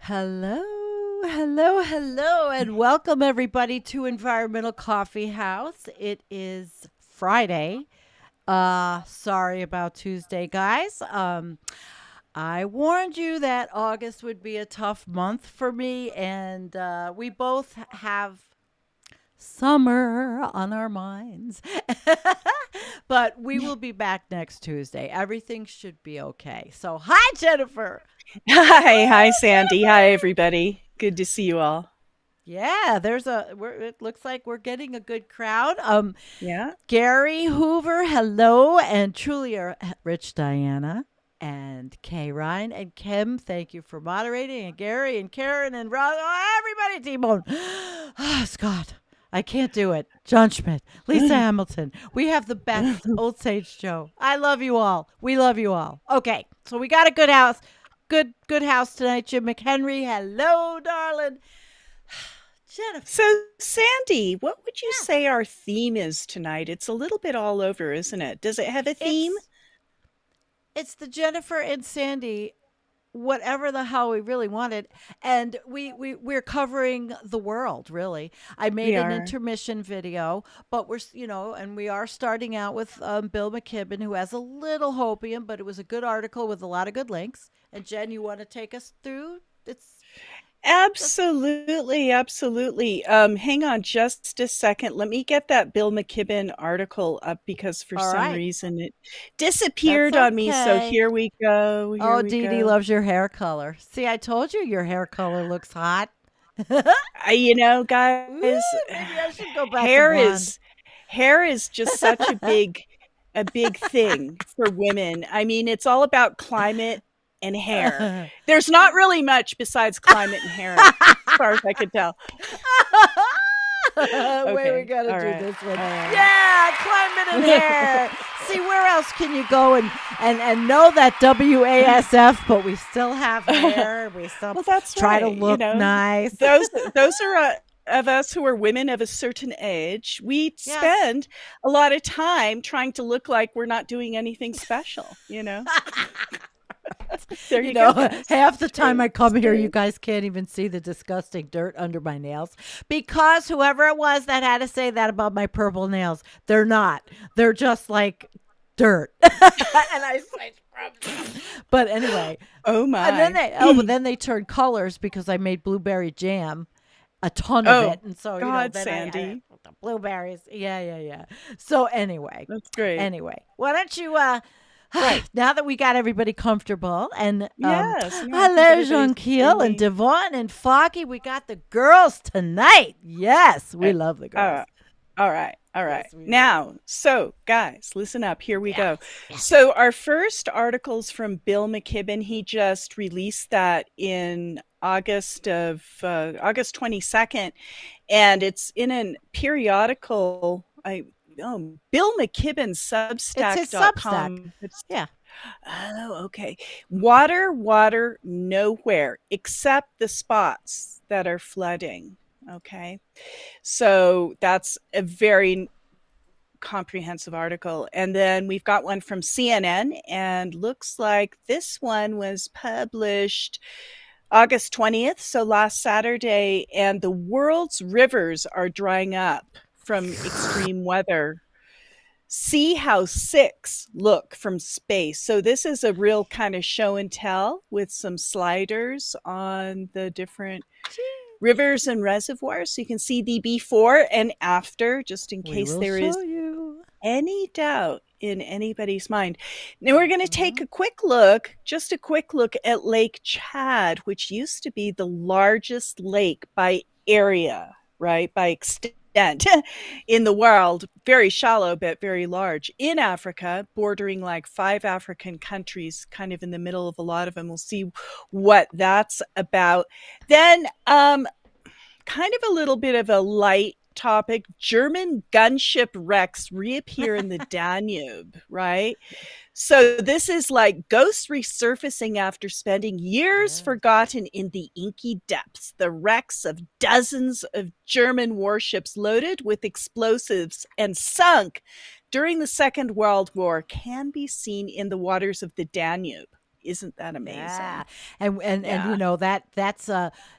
Hello, hello, and welcome everybody to Environmental Coffee House. It is Friday. Sorry about Tuesday, guys. I warned you that August would be a tough month for me, and we both have summer on our minds. But we will be back next Tuesday. Everything should be okay. So, hi, Jennifer. Hi, Sandy. Hi, Jennifer. everybody. Good to see you all. Yeah, it looks like we're getting a good crowd. Yeah. Gary Hoover, hello, and Trulia Rich Diana and Kay Ryan and Kim, thank you for moderating, and Gary and Karen and Rob, oh, everybody, T-Bone. Oh, Scott, I can't do it. John Schmidt, Lisa Hamilton. We have the best Old Sage Joe. I love you all. We love you all. Okay, so we got a good house. Good house tonight. Jim McHenry, hello, darling. Jennifer. So, Sandy, what would you Yes. say our theme is tonight? It's a little bit all over, isn't it? Does it have a theme? It's the Jennifer and Sandy, whatever the hell we really wanted, and we're covering the world really. I made We an are. intermission video, but and we are starting out with Bill McKibbon, who has a little hopium, but it was a good article with a lot of good links. And Jen, you want to take us through? It's just Absolutely, absolutely. Hang on just a second. Let me get that Bill McKibbon article up because for all some right. reason it That's disappeared on me. So okay. here we go. Here Oh, we Dee Dee go. loves your hair color. See, I told you your hair color looks hot. Guys, Ooh, maybe I should go back to hair blonde. is hair is just such a big thing for women. I mean, it's all about climate and hair. There's not really much besides climate and hair, as far as I could tell. Wait, we Okay. gotta All do right. this one. All right. Yeah, climate and hair. See, where else can you go and know that WASF, but we still have hair. We still Well, that's try to right. look nice. Those are of us who are women of a certain age. We Yes. spend a lot of time trying to look like we're not doing anything special. There You you go, know, guys. half the It's time true. I It's come here, you true. guys can't even see the disgusting dirt under my nails because whoever it was that had to say that about my purple nails, they're not. They're just like dirt. And I scrubbed them. But anyway, Oh and then my. but then they turned colors because I made blueberry jam, a ton of Oh, it, and so God, then I Sandy. put the blueberries. Yeah, yeah, yeah. So That's great. why don't you Right. now that we got everybody comfortable and Yes. No, I think hello everybody's Jean on the same Keel and page. Devon and Flocky, we got the girls tonight. Yes, we Uh, love the All girls. right. All right. All right. Yes, we do. Now, so guys, listen up. Here we go. Yes, yes. So, our first article's from Bill McKibbon. He just released that in August 22nd, and it's in a periodical. Bill McKibbon It's his Substack. Substack.com. Yeah. Oh, okay. Water, water, nowhere except the spots that are flooding. Okay. So that's a very comprehensive article. And then we've got one from CNN, and looks like this one was published August 20th, so last Saturday. And the world's rivers are drying up from extreme weather. See how six look from space. So this is a real kind of show and tell with some sliders on the different rivers and reservoirs. So you can see the before and after, just in We case will there is show you. any doubt in anybody's mind. Now we're going to take Mhm. a quick look, just a quick look at Lake Chad, which used to be the largest lake by area, right? By extent in the world, very shallow, but very large. In Africa, bordering like 5 African countries, kind of in the middle of a lot of them. We'll see what that's about. Then, kind of a little bit of a light topic. German gunship wrecks reappear in the Danube, right? So this is like ghosts resurfacing after spending years Yes. forgotten in the inky depths. The wrecks of dozens of German warships loaded with explosives and sunk during the Second World War can be seen in the waters of the Danube Isn't that Yeah. amazing? And Yeah. you know that's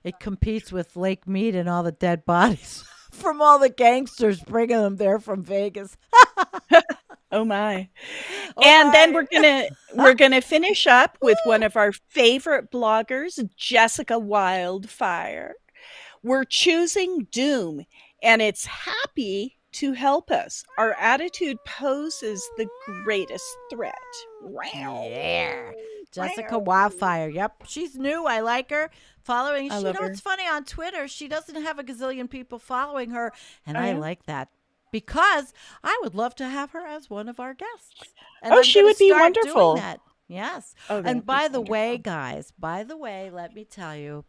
it competes with Lake Mead and all the dead bodies from all the gangsters bringing them there from Vegas. Oh my. Oh And then my. we're gonna finish up with one of our favorite bloggers, Jessica Wildfire. We're choosing doom, and it's happy to help us. Our attitude poses the greatest threat. Wow. Yeah. Jessica Wow. Wildfire. Yep. She's new. I like her. Following. I She, you love know, her. it's funny on Twitter. She doesn't have a gazillion people following her. And Oh, I yeah? like that because I would love to have her as one of our guests. And Oh, I'm she going to would be start doing wonderful. that. Yes. Oh, that And would be by the way, wonderful. guys, by the way, let me tell you,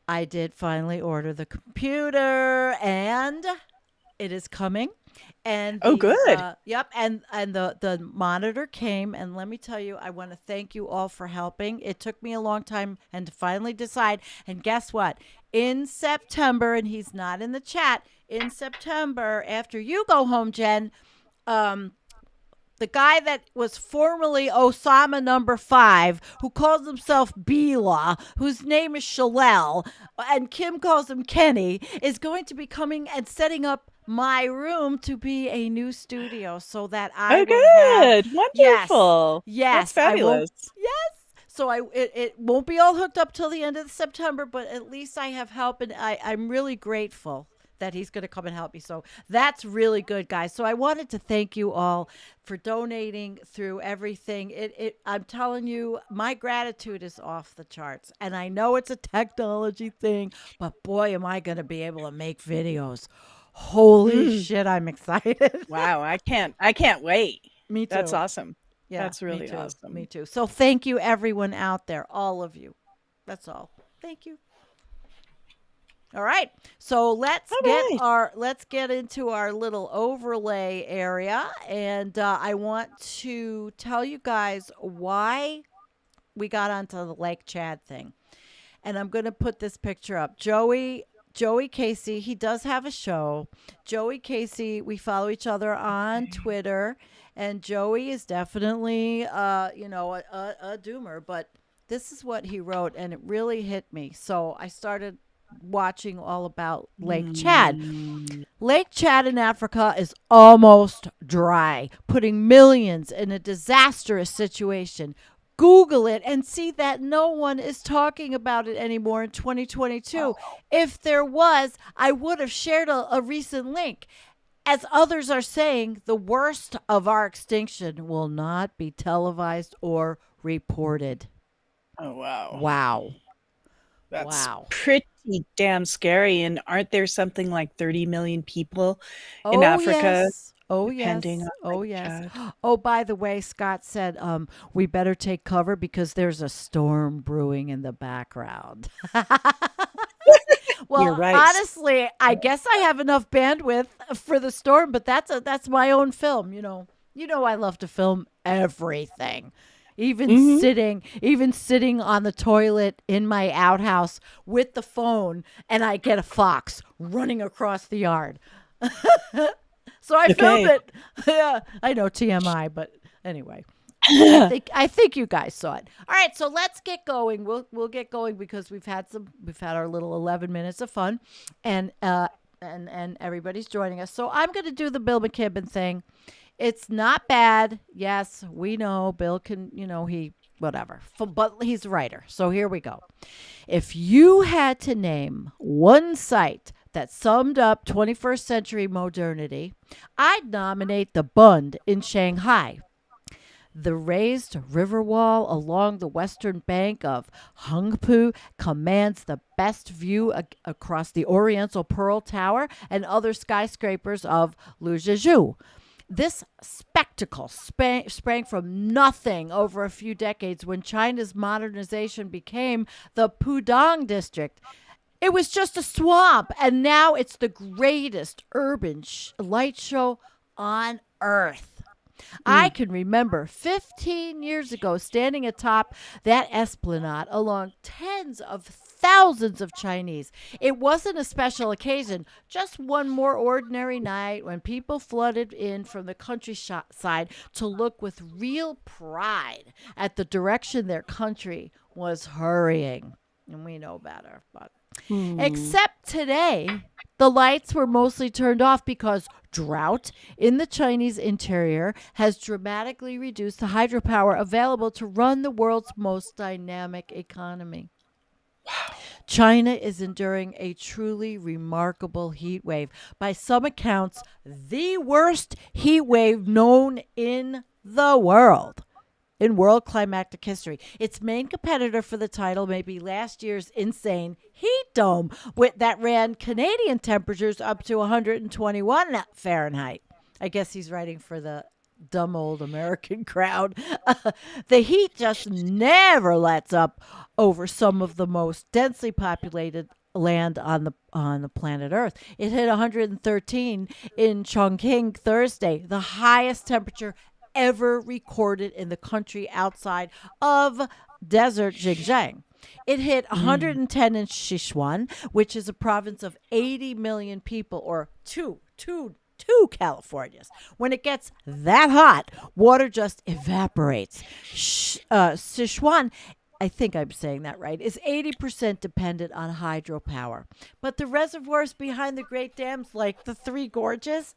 I did finally order the computer and it is coming. And Oh, the good. yep, and the monitor came, and let me tell you, I want to thank you all for helping. It took me a long time and to finally decide. And guess what? In September, and he's not in the chat, in September, after you go home, Jen, um, the guy that was formerly Osama number 5, who calls himself Bila, whose name is Schoelles, and Kim calls him Kenny, is going to be coming and setting up my room to be a new studio so that I Oh, will have, good. yes, Wonderful. That's yes, I won't, fabulous. yes. So it won't be all hooked up till the end of September, but at least I have help, and I'm really grateful that he's going to come and help me. So that's really good, guys. So I wanted to thank you all for donating through everything. I'm telling you, my gratitude is off the charts. And I know it's a technology thing, but boy, am I going to be able to make videos. Holy Mm. shit, I'm excited. Wow, I can't wait. Me That's too. awesome. Yeah, That's me really too. awesome. Me too. So thank you everyone out there, all of you. That's all. Thank you. All right. So All right. let's get into our little overlay area, and I want to tell you guys why we got onto the Lake Chad thing. And I'm going to put this picture up. Joey Casey, he does have a show. Joey Casey, we follow each other on Okay. Twitter, and Joey is definitely a doomer, but this is what he wrote and it really hit me. So I started watching all about Lake Chad. Mm. Lake Chad in Africa is almost dry, putting millions in a disastrous situation. Google it and see that no one is talking about it anymore in 2022. Oh, If there was, I would have shared a recent link. As others are saying, the worst of our extinction will not be televised or reported. oh wow. Wow. That's Wow. pretty damn scary. And aren't there something like 30 million people in Oh Africa yes. Oh depending yes. on Oh Lake yes. Chad? Oh, by the way, Scott said we better take cover because there's a storm brewing in the background. You're Well, right. honestly, I guess I have enough bandwidth for the storm, but that's my own film, you know. You know I love to film everything. Mm-hmm. Even sitting on the toilet in my outhouse with the phone and I get a fox running across the yard. So I filmed Okay. it. Yeah, I know TMI, but anyway. I think you guys saw it. All right, so let's get going. We'll get going because we've had our little 11 minutes of fun, and and everybody's joining us. So I'm going to do the Bill McKibbon thing. It's not bad. Yes, we know Bill can. He whatever, but he's a writer. So here we go. If you had to name one site that summed up 21st century modernity, I'd nominate the Bund in Shanghai. The raised river wall along the western bank of Hungpu commands the best view across the Oriental Pearl Tower and other skyscrapers of Luzhizhou. This spectacle sprang from nothing over a few decades when China's modernization became the Pudong district. It was just a swamp, and now it's the greatest urban light show on earth. I can remember 15 years ago standing atop that esplanade along tens of thousands of Chinese. It wasn't a special occasion, just one more ordinary night when people flooded in from the countryside to look with real pride at the direction their country was hurrying. And we know better, but Hmm. except today, the lights were mostly turned off because drought in the Chinese interior has dramatically reduced the hydropower available to run the world's most dynamic economy. China is enduring a truly remarkable heat wave. By some accounts, the worst heat wave known in the world in world climatic history. Its main competitor for the title may be last year's insane heat dome that ran Canadian temperatures up to 121 Fahrenheit. I guess he's writing for the dumb old American crowd. The heat just never lets up over some of the most densely populated land on the planet Earth. It hit 113 in Chongqing Thursday, the highest temperature ever recorded in the country outside of desert Xinjiang. It hit Mm. 110 in Sichuan, which is a province of 80 million people, or two Californias. When it gets that hot, water just evaporates. Sichuan, I think I'm saying that right, is 80% dependent on hydropower. But the reservoirs behind the Great Dams, like the Three Gorges,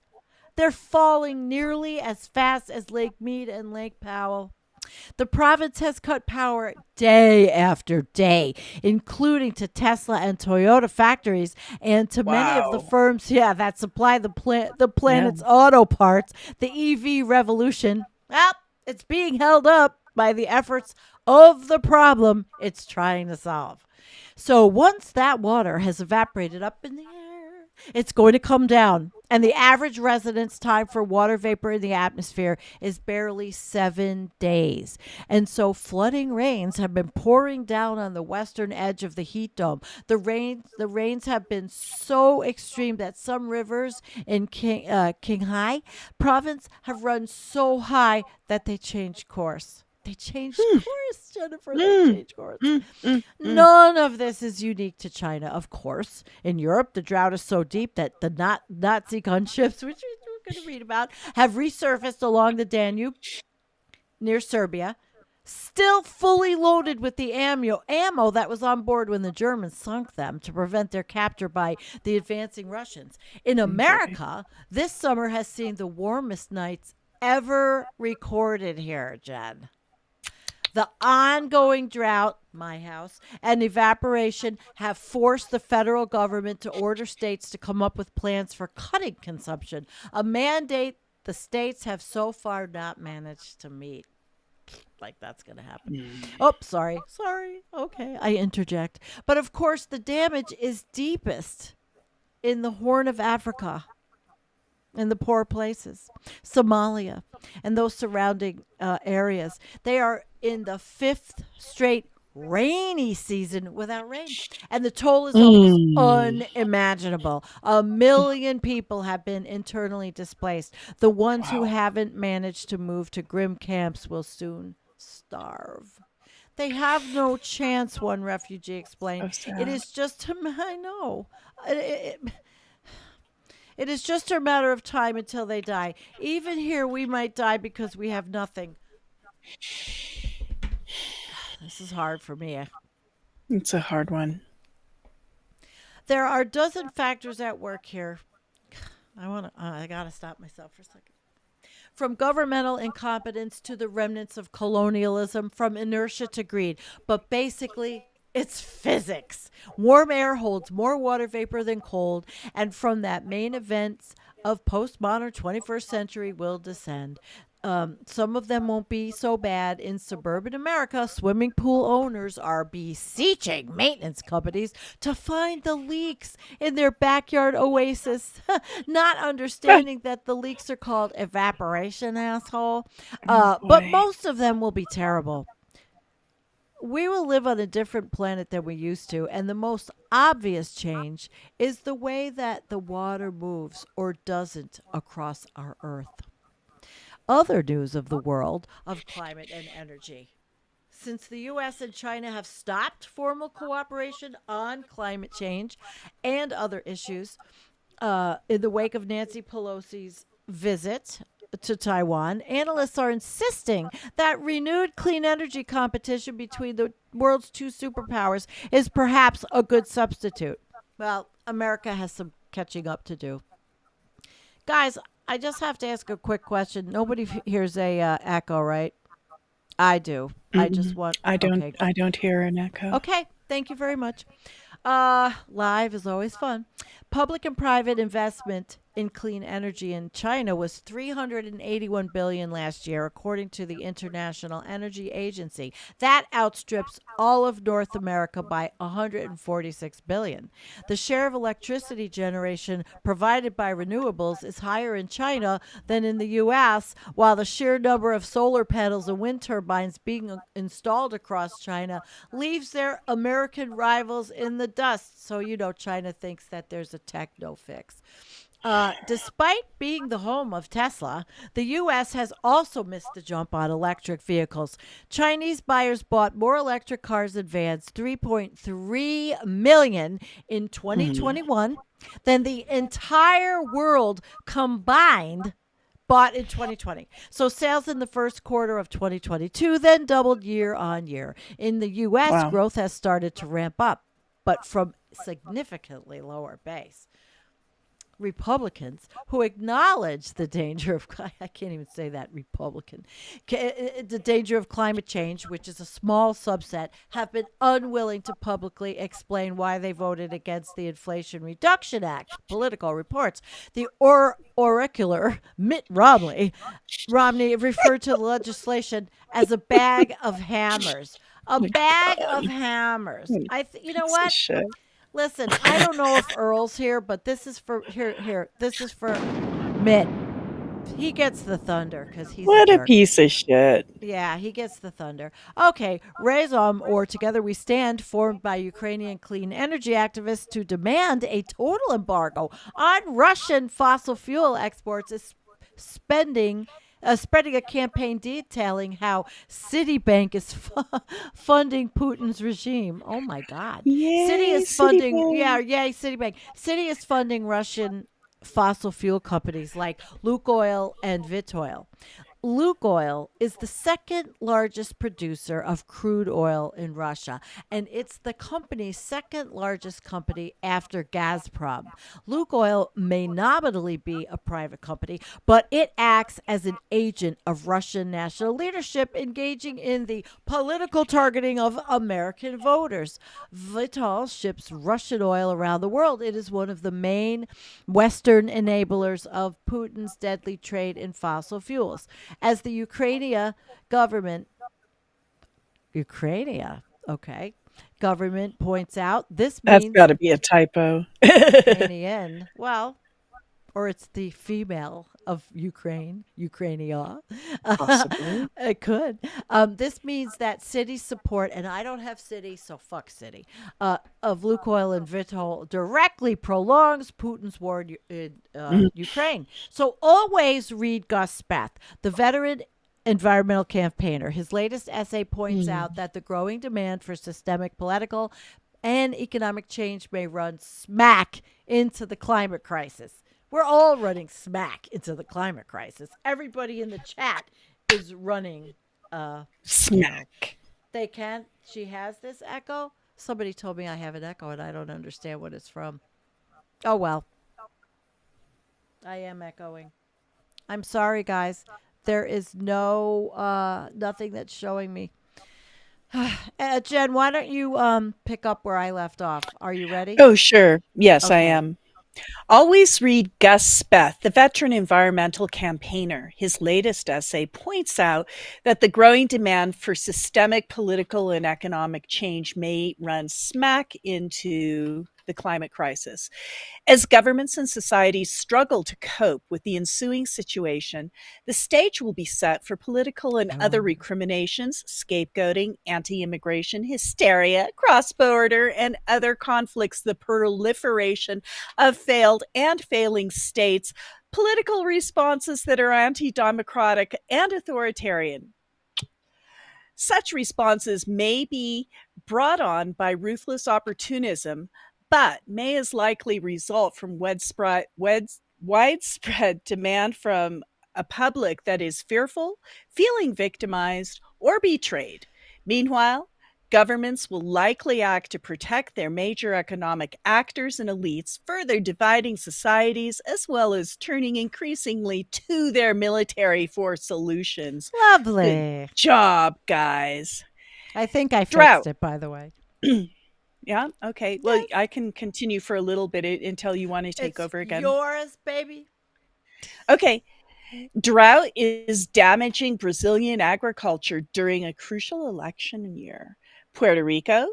they're falling nearly as fast as Lake Mead and Lake Powell. The province has cut power day after day, including to Tesla and Toyota factories and to many of the Wow. firms, that supply the Yeah. planet's auto parts. The EV revolution, well, it's being held up by the efforts of the problem it's trying to solve. So once that water has evaporated up in the air, it's going to come down. And the average residence time for water vapor in the atmosphere is barely 7 days. And so flooding rains have been pouring down on the western edge of the heat dome. The rains have been so extreme that some rivers in Qinghai province have run so high that they changed course. They changed Hmm. course, Jennifer. They Mm. changed course. Mm. Mm. Mm. None of this is unique to China, of course. In Europe, the drought is so deep that the Nazi gunships, which we're going to read about, have resurfaced along the Danube near Serbia, still fully loaded with the ammo that was on board when the Germans sunk them to prevent their capture by the advancing Russians. In Okay. America, this summer has seen the warmest nights ever recorded here, Jen. The ongoing drought, my house, and evaporation have forced the federal government to order states to come up with plans for cutting consumption, a mandate the states have so far not managed to meet. Like that's going to happen. Mm. Oh, sorry. Sorry. Okay, I interject. But of course, the damage is deepest in the Horn of Africa, in the poor places, Somalia, and those surrounding areas. They are in the fifth straight rainy season without rain. And the toll is almost Mm. unimaginable. 1 million people have been internally displaced. The ones who Wow. haven't managed to move to grim camps will soon starve. They have no chance, one refugee explained. So It sad. is just, I know. It is just a matter of time until they die. Even here, we might die because we have nothing. This is hard for me. It's a hard one. There are a dozen factors at work here. I gotta stop myself for a second. From governmental incompetence to the remnants of colonialism, from inertia to greed. But basically, it's physics. Warm air holds more water vapor than cold, and from that main events of postmodern 21st century will descend. Some of them won't be so bad. In suburban America, swimming pool owners are beseeching maintenance companies to find the leaks in their backyard oasis, not Ah. understanding that the leaks are called evaporation, asshole. Oh But boy. most of them will be terrible. We will live on a different planet than we used to, and the most obvious change is the way that the water moves or doesn't across our Earth. other news of the world of climate and energy. Since the US and China have stopped formal cooperation on climate change and other issues, in the wake of Nancy Pelosi's visit to Taiwan, analysts are insisting that renewed clean energy competition between the world's two superpowers is perhaps a good substitute. Well, America has some catching up to do. Guys, I just have to ask a quick question. Nobody hears a echo, right? I do. I just Mm-mm. want. I don't Okay, I don't hear an echo. okay, thank you very much. Live is always fun. Public and private investment in clean energy in China was 381 billion last year according to the International Energy Agency. That outstrips all of North America by 146 billion. The share of electricity generation provided by renewables is higher in China than in the US, while the sheer number of solar panels and wind turbines being installed across China leaves their American rivals in the dust. So, China thinks that there's a techno fix. Despite being the home of Tesla, the U.S. has also missed the jump on electric vehicles. Chinese buyers bought more electric cars and vans, 3.3 million in Mm. 2021, than the entire world combined bought in 2020. So sales in the first quarter of 2022 then doubled year on year. In the US, Wow. growth has started to ramp up, but from significantly lower base. Republicans who acknowledge the danger of I can't even say that Republican the danger of climate change, which is a small subset, have been unwilling to publicly explain why they voted against the Inflation Reduction Act. Political reports. The oracular Mitt Romney referred to the legislation as a bag of hammers. A My bag God. of hammers. What a You know piece of what? shit. Listen, I don't know if Earl's here, but this is for here. This is for Mitt. He gets the thunder because he's a What a jerk. piece of shit. Yeah, he gets the thunder. Okay, Razom, or Together We Stand, formed by Ukrainian clean energy activists to demand a total embargo on Russian fossil fuel exports, is spending. Spreading a campaign detailing how Citibank is funding Putin's regime. Oh my God. Citi Yay, is funding, yeah, Citibank. yay, Citibank. Citi is funding Russian fossil fuel companies like Lukoil and Vitoil. Lukoil is the second largest producer of crude oil in Russia, and it's the company's second largest company after Gazprom. Lukoil may nominally be a private company, but it acts as an agent of Russian national leadership engaging in the political targeting of American voters. Vitol ships Russian oil around the world. It is one of the main Western enablers of Putin's deadly trade in fossil fuels. As the government, Ukraine, okay, government points out, this That's means gotta be a typo. Ukrainian, well, or it's the female of Ukraine, Ukrainia. Possibly. It could. This means that city support, and I don't have city, so fuck city, of Lukoil and Vitol directly prolongs Putin's war in Mhm. Ukraine. So always read Gus Speth, the veteran environmental campaigner. His latest essay points out Mm. that the growing demand for systemic political and economic change may run smack into the climate crisis. We're all running smack into the climate crisis. Everybody in the chat is running, uh, you know, Smack. they can't. She has this echo. Somebody told me I have an echo and I don't understand what it's from. Oh, well, I am echoing. I'm sorry, guys. There is nothing that's showing me. Jen, why don't you pick up where I left off? Are you ready? Oh, sure. Yes, I Okay. am. Always read Gus Speth, the veteran environmental campaigner. His latest essay points out that the growing demand for systemic political and economic change may run smack into the climate crisis. As governments and societies struggle to cope with the ensuing situation, the stage will be set for political and other Oh. recriminations, scapegoating, anti immigration hysteria, cross border, and other conflicts, the proliferation of failed and failing states, Political responses that are anti-democratic and authoritarian. Such responses may be brought on by ruthless opportunism, but may as likely result from widespread demand from a public that is fearful, feeling victimized, or betrayed. Meanwhile, governments will likely act to protect their major economic actors and elites, further dividing societies as well as turning increasingly to their military for solutions. Good Lovely. job, guys. I think I fixed Drought. it, by the way. Yeah. Okay. Well, Yes. I can continue for a little bit until you want to take It's over again. yours, baby. Okay. Drought is damaging Brazilian agriculture during a crucial election year. Puerto Rico,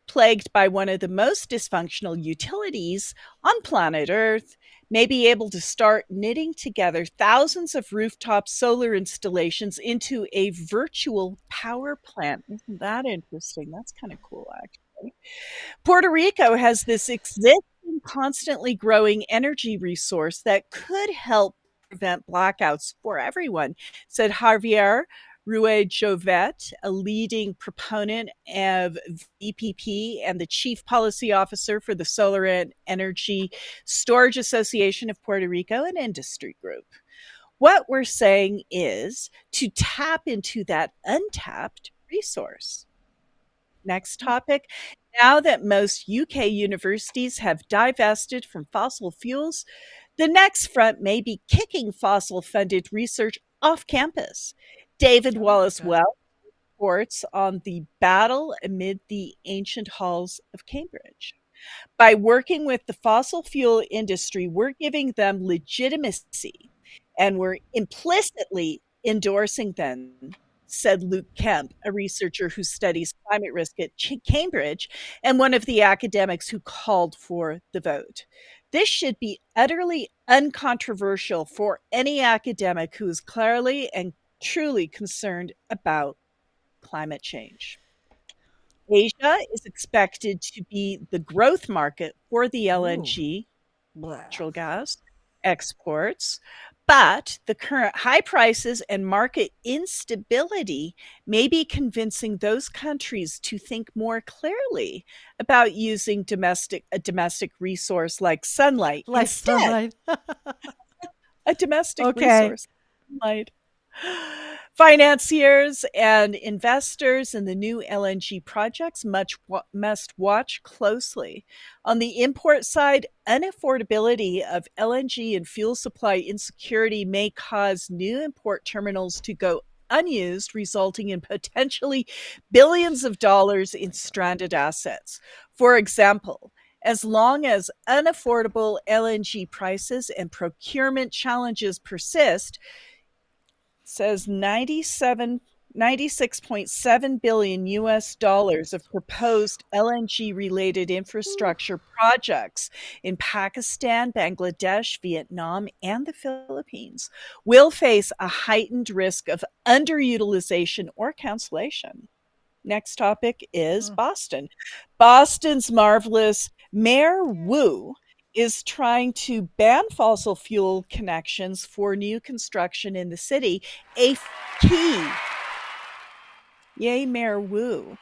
plagued by one of the most dysfunctional utilities on planet Earth, may be able to start knitting together thousands of rooftop solar installations into a virtual power plant. Isn't that interesting? That's kind of cool, actually. Puerto Rico has this existing, constantly growing energy resource that could help prevent blackouts for everyone, said Javier Rue Jovet, a leading proponent of VPP and the chief policy officer for the Solar and Energy Storage Association of Puerto Rico, an industry group. What we're saying is to tap into that untapped resource. Next topic. Now that most UK universities have divested from fossil fuels, the next front may be kicking fossil funded research off campus. David Oh my Wallace God. Wells reports on the battle amid the ancient halls of Cambridge. By working with the fossil fuel industry, we're giving them legitimacy and we're implicitly endorsing them, said Luke Kemp, a researcher who studies climate risk at Cambridge and one of the academics who called for the vote. This should be utterly uncontroversial for any academic who is clearly and truly concerned about climate change. Asia is expected to be the growth market for the Ooh. LNG, Blah. natural gas, exports, but the current high prices and market instability may be convincing those countries to think more clearly about using a domestic resource like sunlight Like instead. sunlight. A domestic Okay. resource. Sunlight. Financiers and investors in the new LNG projects must watch closely. On the import side, unaffordability of LNG and fuel supply insecurity may cause new import terminals to go unused, resulting in potentially billions of dollars in stranded assets. For example, as long as unaffordable LNG prices and procurement challenges persist, says 96.7 billion US dollars of proposed LNG related Ooh. infrastructure projects in Pakistan, Bangladesh, Vietnam, and the Philippines will face a heightened risk of underutilization or cancellation. Next topic is Mm. Boston. Boston's marvelous Mayor Wu is trying to ban fossil fuel connections for new construction in the city. A key, yay, Mayor Wu,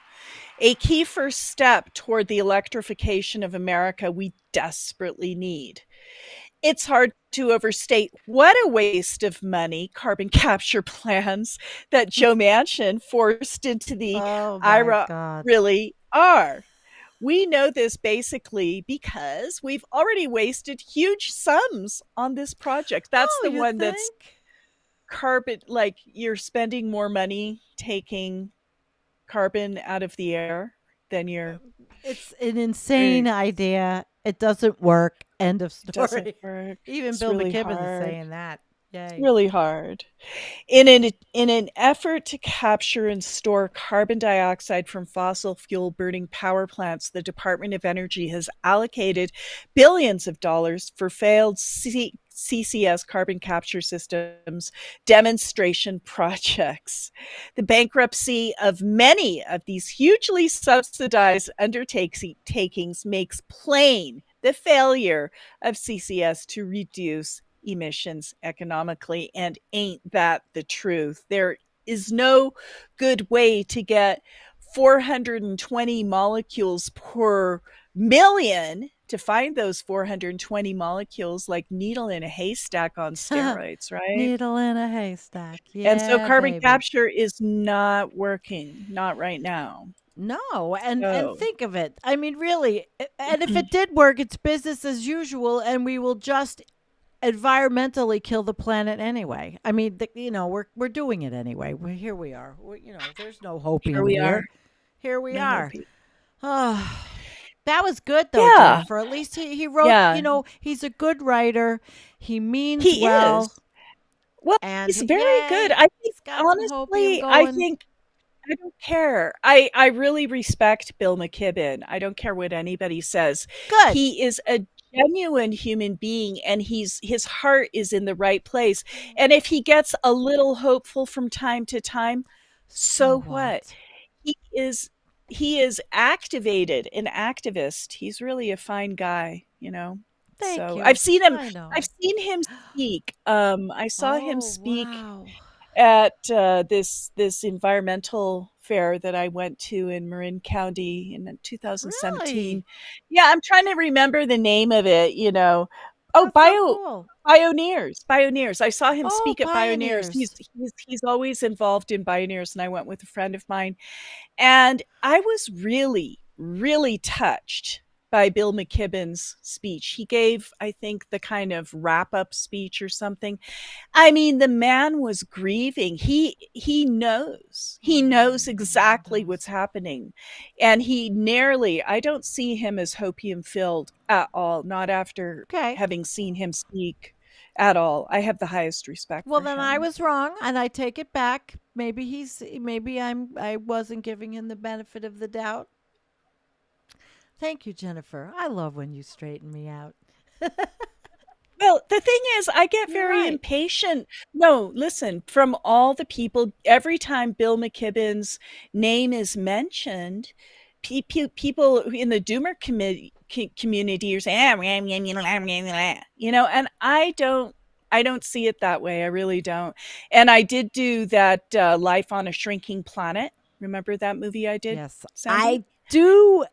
a key first step toward the electrification of America we desperately need. It's hard to overstate what a waste of money carbon capture plans that Joe Manchin forced into the Oh my IRA God. really are. We know this basically because we've already wasted huge sums on this project. That's Oh, the you one that's think? carbon, like you're spending more money taking carbon out of the air than you're, It's an or insane idea. It doesn't work. End of it doesn't story. work. Even It's Bill really McKibbon is hard. saying that. It's Yay. really hard. In an effort to capture and store carbon dioxide from fossil fuel burning power plants, the Department of Energy has allocated billions of dollars for failed CCS carbon capture systems demonstration projects. The bankruptcy of many of these hugely subsidized undertakings makes plain the failure of CCS to reduce emissions economically, and ain't that the truth? There is no good way to get 420 molecules per million to find those 420 molecules like needle in a haystack on steroids, right? Needle in a haystack. And so Yeah, carbon baby. capture is not working, not right now. No, and So, think of it. I mean, really, and if it did work, it's business as usual, and we will just environmentally kill the planet anyway. I mean, we're doing it anyway. Here we are. There's no here hopium we are. here. Here we No are. hope. Oh, that was good though, Yeah, Jennifer. At least he wrote. yeah, He's a good writer. He means he well, is. Well, and he's very good. yay, I think, he's got some hopium honestly, I going. think I don't care. I really respect Bill McKibbon. I don't care what anybody says. Good. He is a genuine human being, and his heart is in the right place. And if he gets a little hopeful from time to time, So so what? what? He is he is activated, an activist. He's really a fine guy, you know. Thank So you. I I've know. seen him speak. I saw him Oh speak wow. at this environmental fair that I went to in Marin County in 2017. Really? Yeah, I'm trying to remember the name of it. Oh, That's so cool. Pioneers. I saw him Oh, speak at Pioneers. He's pioneers. he's he's always involved in Pioneers, and I went with a friend of mine, and I was really, really touched by Bill McKibbon's speech. He gave, I think, the kind of wrap up speech or something. I mean, the man was grieving. He knows. He knows The man exactly what's knows. happening. And he nearly I don't see him as hopium filled at all, not after Okay. having seen him speak at all. I have the highest respect Well, for then I him. was wrong, and I take it back. Maybe I wasn't giving him the benefit of the doubt. Thank you, Jennifer. I love when you straighten me out. Well, the thing is, I get You're very right. impatient. No, listen, from all the people, every time Bill McKibbon's name is mentioned, people in the doomer community are saying, and I don't see it that way. I really don't. And I did do that Life on a Shrinking Planet. Remember that movie I did, Yes, Sandy? I do.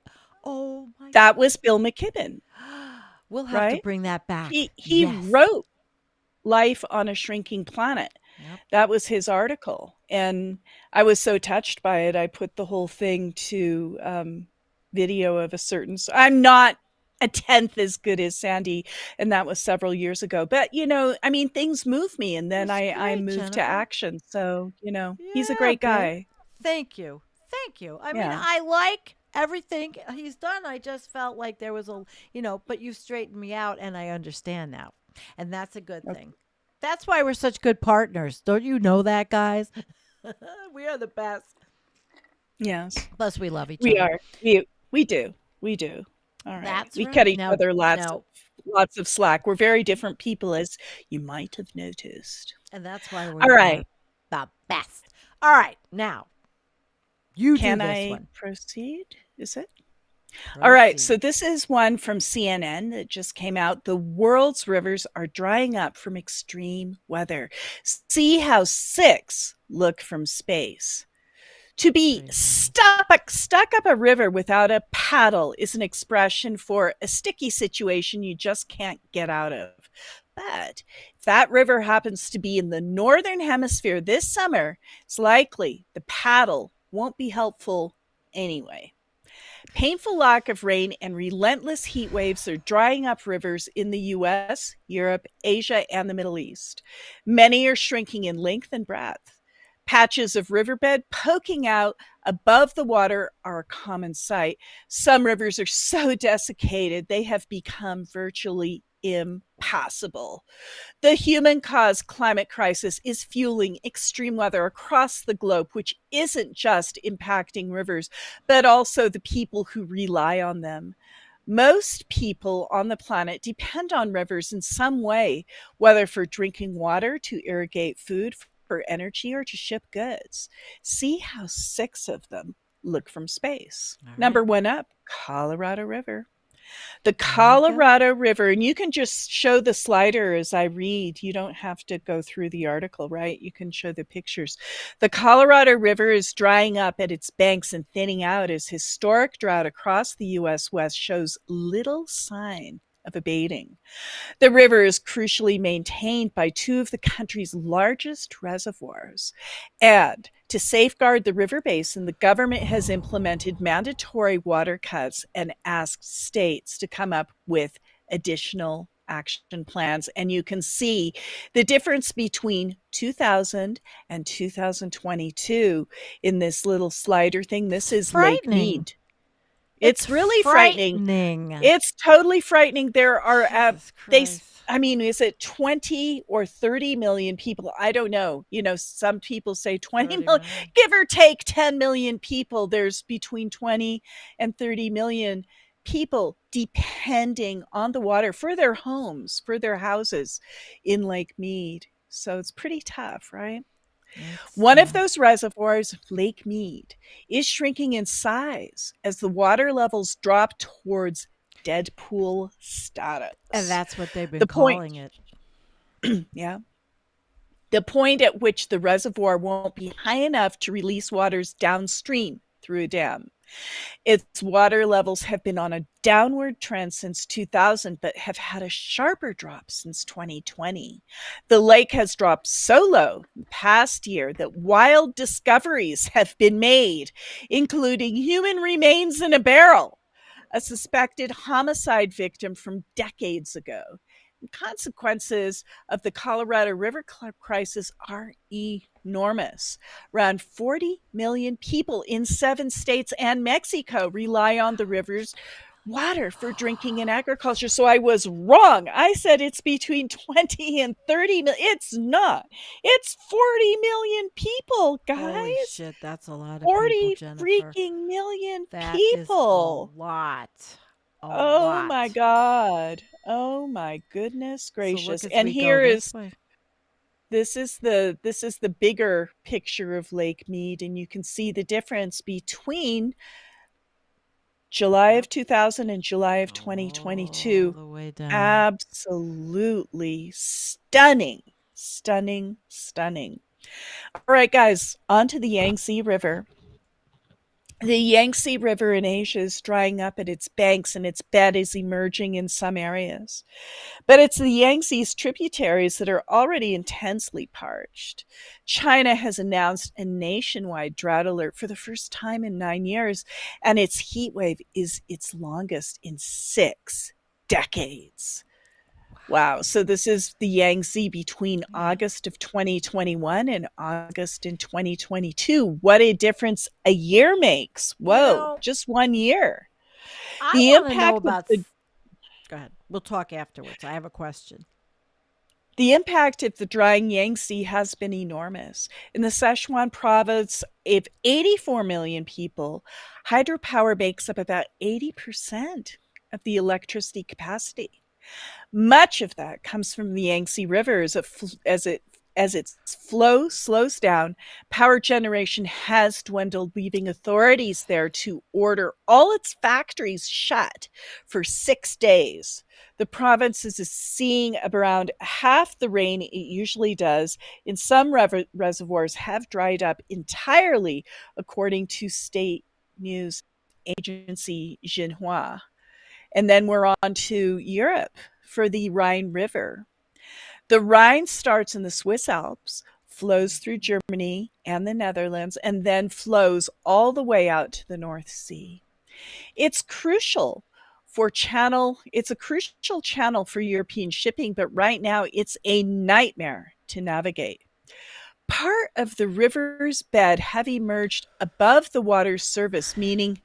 Oh my That was Bill McKibbon, God. We'll have to right? bring that back. He Yes. wrote Life on a Shrinking Planet. Yep. That was his article. And I was so touched by it, I put the whole thing to video of a certain. I'm not a tenth as good as Sandy, and that was several years ago. But, I mean, things move me, and then It's I great, moved to Jennifer. action. So, he's a Yeah, great babe. guy. Thank you. Thank you. I mean, Yeah. I like everything he's done. I just felt like there was but you straightened me out and I understand now. And that's a good Okay. thing. That's why we're such good partners. Don't you know that, guys? We are the best. Yes, Plus, we love each we other. are. We do. We do. All right. That's We cut right. each Now, other now, lots of slack. We're very different people, as you might have noticed. and that's why All we are right. the best. All right. Now, you do Can this I one. proceed? Is it? All right. So Proceed. this is one from CNN that just came out. The world's rivers are drying up from extreme weather. See how six look from space. To be Extreme weather. stuck up a river without a paddle is an expression for a sticky situation you just can't get out of. But if that river happens to be in the northern hemisphere this summer, it's likely the paddle won't be helpful anyway. Painful lack of rain and relentless heat waves are drying up rivers in the US, Europe, Asia, and the Middle East. Many are shrinking in length and breadth. Patches of riverbed poking out above the water are a common sight. Some rivers are so desiccated they have become virtually impassable. The human caused climate crisis is fueling extreme weather across the globe, which isn't just impacting rivers, but also the people who rely on them. Most people on the planet depend on rivers in some way, whether for drinking water, to irrigate food, for energy, or to ship goods. See how six of them look from space. All Number right. one up, Colorado River. The There you go. Colorado River, and you can just show the slider as I read. You don't have to go through the article, right? You can show the pictures. The Colorado River is drying up at its banks and thinning out as historic drought across the U.S. West shows little sign of abating. The river is crucially maintained by two of the country's largest reservoirs. And to safeguard the river basin, the government has implemented mandatory water cuts and asked states to come up with additional action plans. And you can see the difference between 2000 and 2022 in this little slider thing. This is Lake Frightening. Mead. It's It's really frightening. frightening. It's totally frightening. There are Jesus they Christ. I mean, is it 20 or 30 million people? I don't know. Some people say 20 30 million, million. give or take 10 million people. There's between 20 and 30 million people depending on the water for their homes, for their houses in Lake Mead. So it's pretty tough, right? It's One of those reservoirs, Lake Mead, is shrinking in size as the water levels drop towards dead pool and status. that's what they've been The point, calling it. yeah, the point at which the reservoir won't be high enough to release waters downstream through a dam. Its water levels have been on a downward trend since 2000, but have had a sharper drop since 2020. The lake has dropped so low the past year that wild discoveries have been made, including human remains in a barrel, a suspected homicide victim from decades ago. The consequences of the Colorado River crisis are enormous. Around 40 million people in 7 states and Mexico rely on the river's water for drinking and agriculture. So I was wrong. I said it's between 20 and 30 million. It's not. It's 40 million people, Holy guys. shit, that's a lot of people, 40 Jennifer. freaking million That is a people. lot. A Oh my lot. God. Oh my goodness So look gracious. as And we go here this is way. this is the bigger picture of Lake Mead, and you can see the difference between July Yep. of 2000 and July of All 2022. the way down. Absolutely stunning. Stunning, stunning. All right, guys, on to the Yangtze River. The Yangtze River in Asia is drying up at its banks and its bed is emerging in some areas. But it's the Yangtze's tributaries that are already intensely parched. China has announced a nationwide drought alert for the first time in 9 years, and its heat wave is its longest in 6 decades. Wow. So this is the Yangtze between Yeah. August of 2021 and August in 2022. What a difference a year makes. You Whoa, know, just 1 year. I The want to know impact of about. the Go ahead. We'll talk afterwards. I have a question. The impact of the drying Yangtze has been enormous. In the Sichuan province of 84 million people, hydropower makes up about 80% of the electricity capacity. Much of that comes from the Yangtze River as its flow slows down. Power generation has dwindled, leaving authorities there to order all its factories shut for 6 days. The province is seeing around half the rain it usually does. In some reservoirs have dried up entirely, according to state news agency Xinhua. And then we're on to Europe for the Rhine River. The Rhine starts in the Swiss Alps, flows through Germany and the Netherlands, and then flows all the way out to the North Sea. It's crucial it's a crucial channel for European shipping, but right now it's a nightmare to navigate. Part of the river's bed have emerged above the water's surface, meaning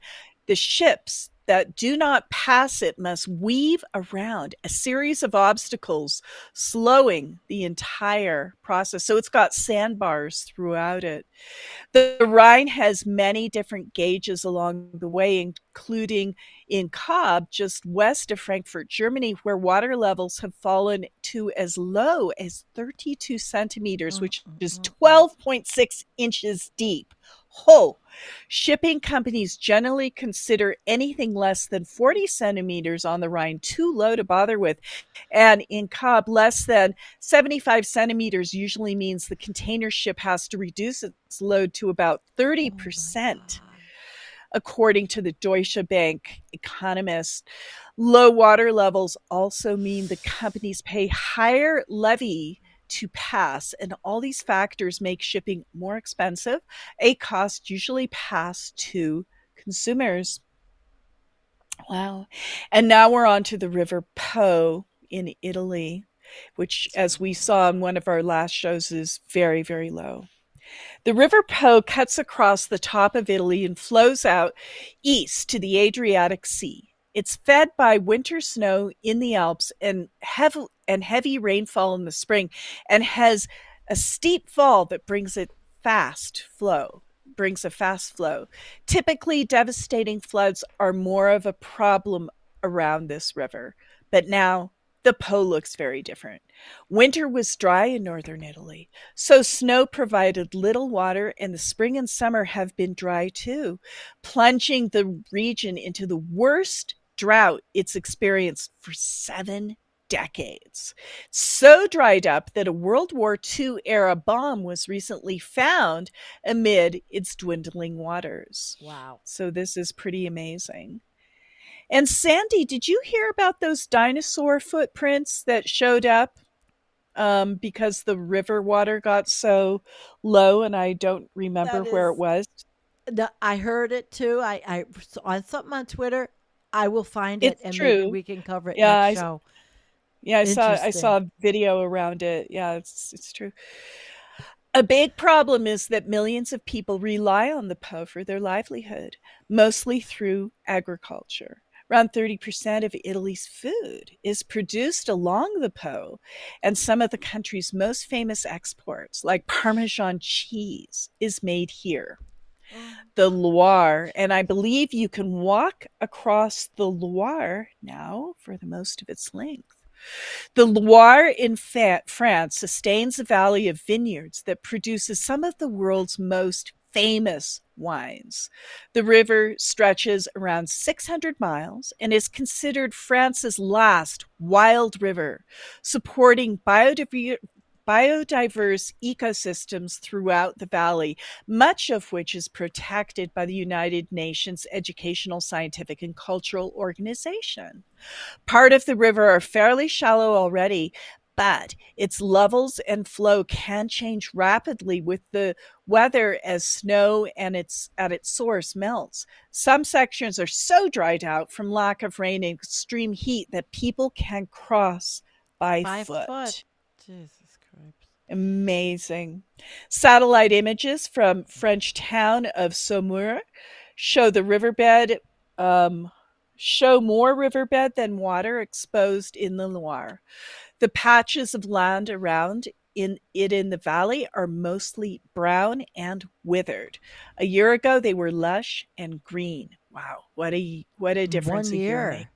the ships that do not pass it must weave around a series of obstacles, slowing the entire process. So it's got sandbars throughout it. The Rhine has many different gauges along the way, including in Cobb, just west of Frankfurt, Germany, where water levels have fallen to as low as 32 centimeters, Mm, which mm, is mm, mm. 12.6 inches deep. Oh, shipping companies generally consider anything less than 40 centimeters on the Rhine too low to bother with. And in Cobb, less than 75 centimeters usually means the container ship has to reduce its load to about Oh my 30%, God. according to the Deutsche Bank economist. Low water levels also mean the companies pay higher levy to pass, and all these factors make shipping more expensive, a cost usually passed to consumers. Wow. And now we're on to the River Po in Italy, which, as we saw in one of our last shows, is very, very low. The River Po cuts across the top of Italy and flows out east to the Adriatic Sea. It's fed by winter snow in the Alps and heavy rainfall in the spring, and has a steep fall that brings a fast flow. Typically, devastating floods are more of a problem around this river, but now the Po looks very different. Winter was dry in northern Italy, so snow provided little water, and the spring and summer have been dry too, plunging the region into the worst drought it's experienced for 7 decades. So dried up that a World War II era bomb was recently found amid its dwindling waters. Wow. So this is pretty amazing. And Sandy, did you hear about those dinosaur footprints that showed up because the river water got so low, and I don't remember That where it is, was? I heard it too. I saw something on Twitter. I will find it It's and maybe true. we can cover it Yeah, next show. I Interesting. saw a video around it. Yeah, it's true. A big problem is that millions of people rely on the Po for their livelihood, mostly through agriculture. Around 30% of Italy's food is produced along the Po, and some of the country's most famous exports, like Parmesan cheese, is made here. Oh, The Loire, and I believe you can walk across the Loire now for the most of its length. The Loire in France sustains a valley of vineyards that produces some of the world's most famous wines. The river stretches around 600 miles and is considered France's last wild river, supporting biodiverse ecosystems throughout the valley, much of which is protected by the United Nations Educational, Scientific, and Cultural Organization. Part of the river are fairly shallow already, but its levels and flow can change rapidly with the weather as snow and its at its source melts. Some sections are so dried out from lack of rain and extreme heat that people can cross by by foot. foot. Jesus Christ. Amazing. Satellite images from French town of Saumur show the riverbed um, show more riverbed than water exposed in the Loire. The patches of land around in the valley are mostly brown and withered. A year ago, they were lush and green. Wow, what a difference One a year year. makes.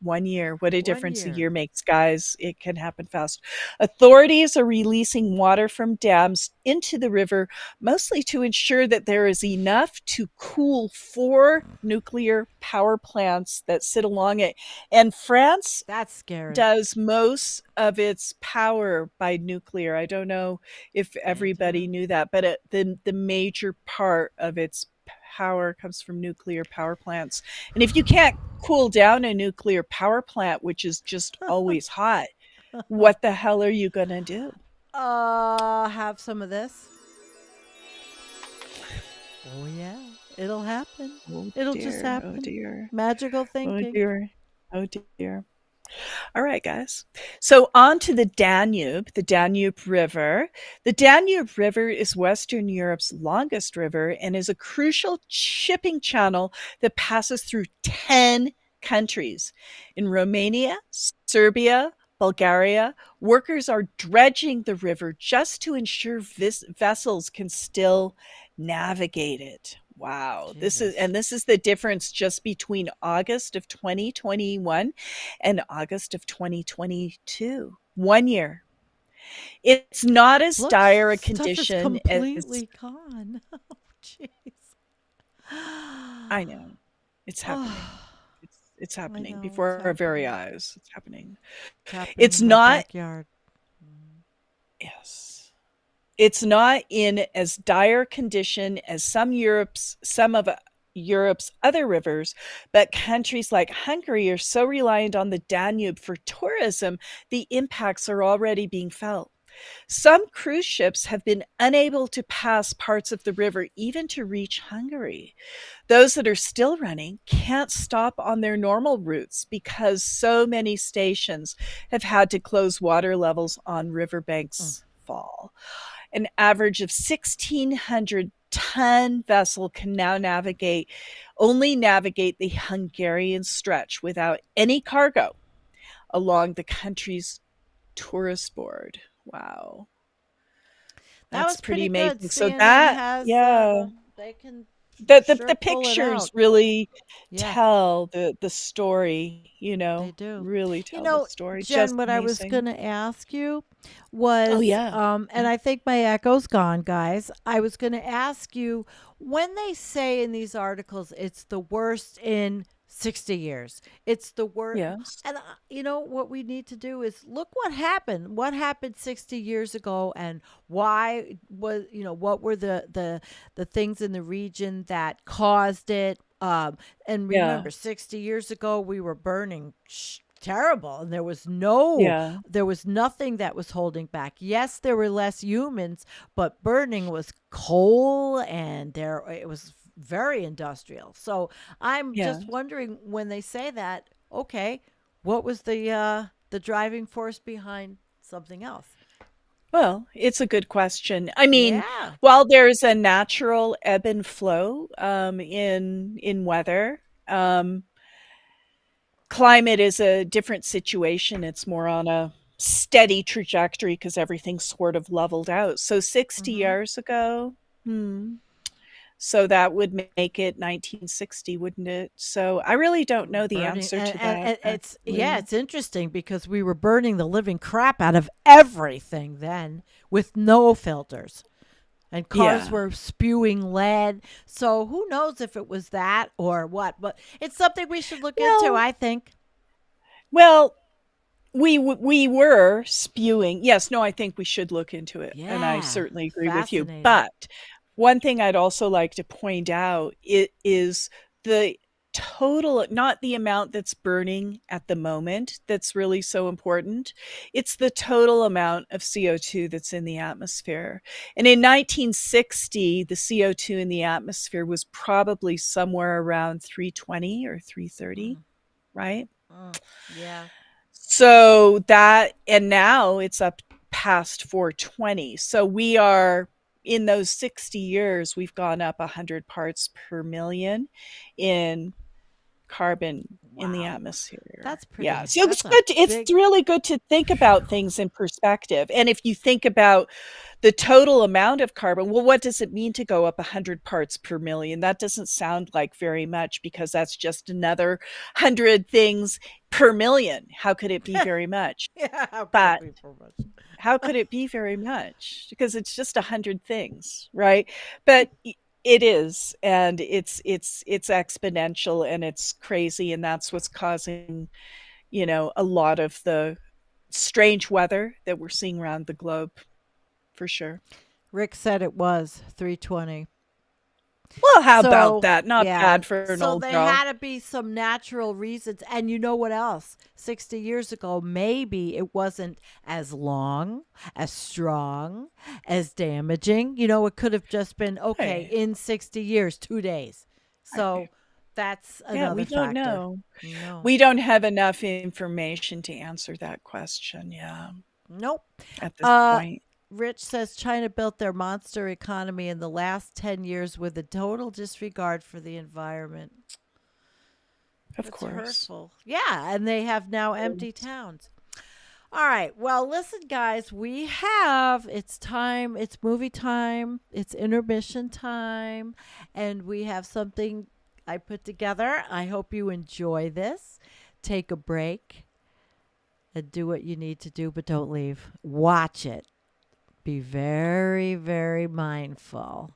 1 year, what a One difference a year. year makes, guys. It can happen fast. Authorities are releasing water from dams into the river, mostly to ensure that there is enough to cool 4 nuclear power plants that sit along it. And France That's scary. does most of its power by nuclear. I don't know if They everybody do. knew that, but the major part of its power comes from nuclear power plants. And if you can't cool down a nuclear power plant, which is just always hot, what the hell are you going to do? Have some of this. Oh yeah. It'll happen. Oh It'll just dear. Oh happen. dear. Magical Oh thinking. dear. Oh dear. All right, guys. So on to the Danube River. The Danube River is Western Europe's longest river and is a crucial shipping channel that passes through 10 countries. In Romania, Serbia, Bulgaria, workers are dredging the river just to ensure vessels can still navigate it. Wow. Jesus. This is the difference just between August of 2021 and August of 2022. 1 year. It's not as Looks dire a stuff is condition as completely gone. Oh jeez. I know. It's happening. Oh, It's I happening know it's before our very happening. eyes. It's happening. It's happening It's in my not backyard. Mhm. yes. It's not in as dire condition as some of Europe's other rivers, but countries like Hungary are so reliant on the Danube for tourism, the impacts are already being felt. Some cruise ships have been unable to pass parts of the river even to reach Hungary. Those that are still running can't stop on their normal routes because so many stations have had to close water levels on Mm. riverbanks fall. An average of 1,600-ton vessel can now navigate the Hungarian stretch without any cargo along the country's tourist board. Wow. That That's was pretty pretty good. amazing. So CNN that, has, yeah, they can the sure pull it pictures out. really Yeah, tell the story, they do. really You tell the know, story. Jen, Just what I was amazing. going to ask you Oh, was, yeah. and I think my echo's gone, guys. I was going to ask you when they say in these articles it's the worst in 60 years, it's the worst. Yes. And you know what we need to do is look what happened. What happened 60 years ago, and why was what were the things in the region that caused it? And Yeah. remember, 60 years ago, we were burning terrible, and Yeah. there was nothing that was holding back. Yes, there were less humans, but burning was coal, and it was very industrial. So I'm Yeah. just wondering when they say that, okay, what was the driving force behind something else? Well, it's a good question. I mean, Yeah. while there's a natural ebb and flow in weather, climate is a different situation. It's more on a steady trajectory because everything's sort of leveled out. So 60 Mm-hmm. years ago, so that would make it 1960, wouldn't it? So I really We don't were know the burning, answer to that, and it's yeah, actually. it's interesting because we were burning the living crap out of everything then with no filters, and cars Yeah. were spewing lead. So who knows if it was that or what? But it's something we should look into, Well, I think. well, we were spewing. Yes, no, I think we should look into it, and I Yeah, certainly agree with you. fascinating. But one thing I'd also like to point out it is the total, not the amount that's burning at the moment that's really so important. It's the total amount of CO2 that's in the atmosphere. And in 1960, the CO2 in the atmosphere was probably somewhere around 320 or 330, Mm, right? mm, yeah. So that, and now it's up past 420. So we are in those 60 years, we've gone up 100 parts per million in carbon in the Wow, atmosphere. that's Yeah. pretty. So That's it's a good. It's big. really good to think about things in perspective. And if you think about the total amount of carbon, well, what does it mean to go up 100 parts per million? That doesn't sound like very much because that's just another 100 things per million. How could it be very much? Yeah, how could it But be so much? how could it be very much? Because it's just 100 things, right? But it is, and it's exponential and it's crazy, and that's what's causing a lot of the strange weather that we're seeing around the globe, for sure. Rick said it was 320. Well, how about So, that? Not yeah. bad for an So old there girl. had to be some natural reasons. And you know what else? 60 years ago, maybe it wasn't as long, as strong, as damaging. It could have just been, okay, Right, in 60 years, 2 days. right. So that's Yeah, we another don't factor. know. No. We don't have enough information to answer that question, yeah, Nope. at this Uh, point. Rich says China built their monster economy in the last 10 years with a total disregard for the environment. Of It's course. hurtful. Yeah, and they have now empty towns. All right. Well, listen, guys, it's time, it's movie time, it's intermission time, and we have something I put together. I hope you enjoy this. Take a break and do what you need to do, but don't leave. Watch it. Be very, very mindful.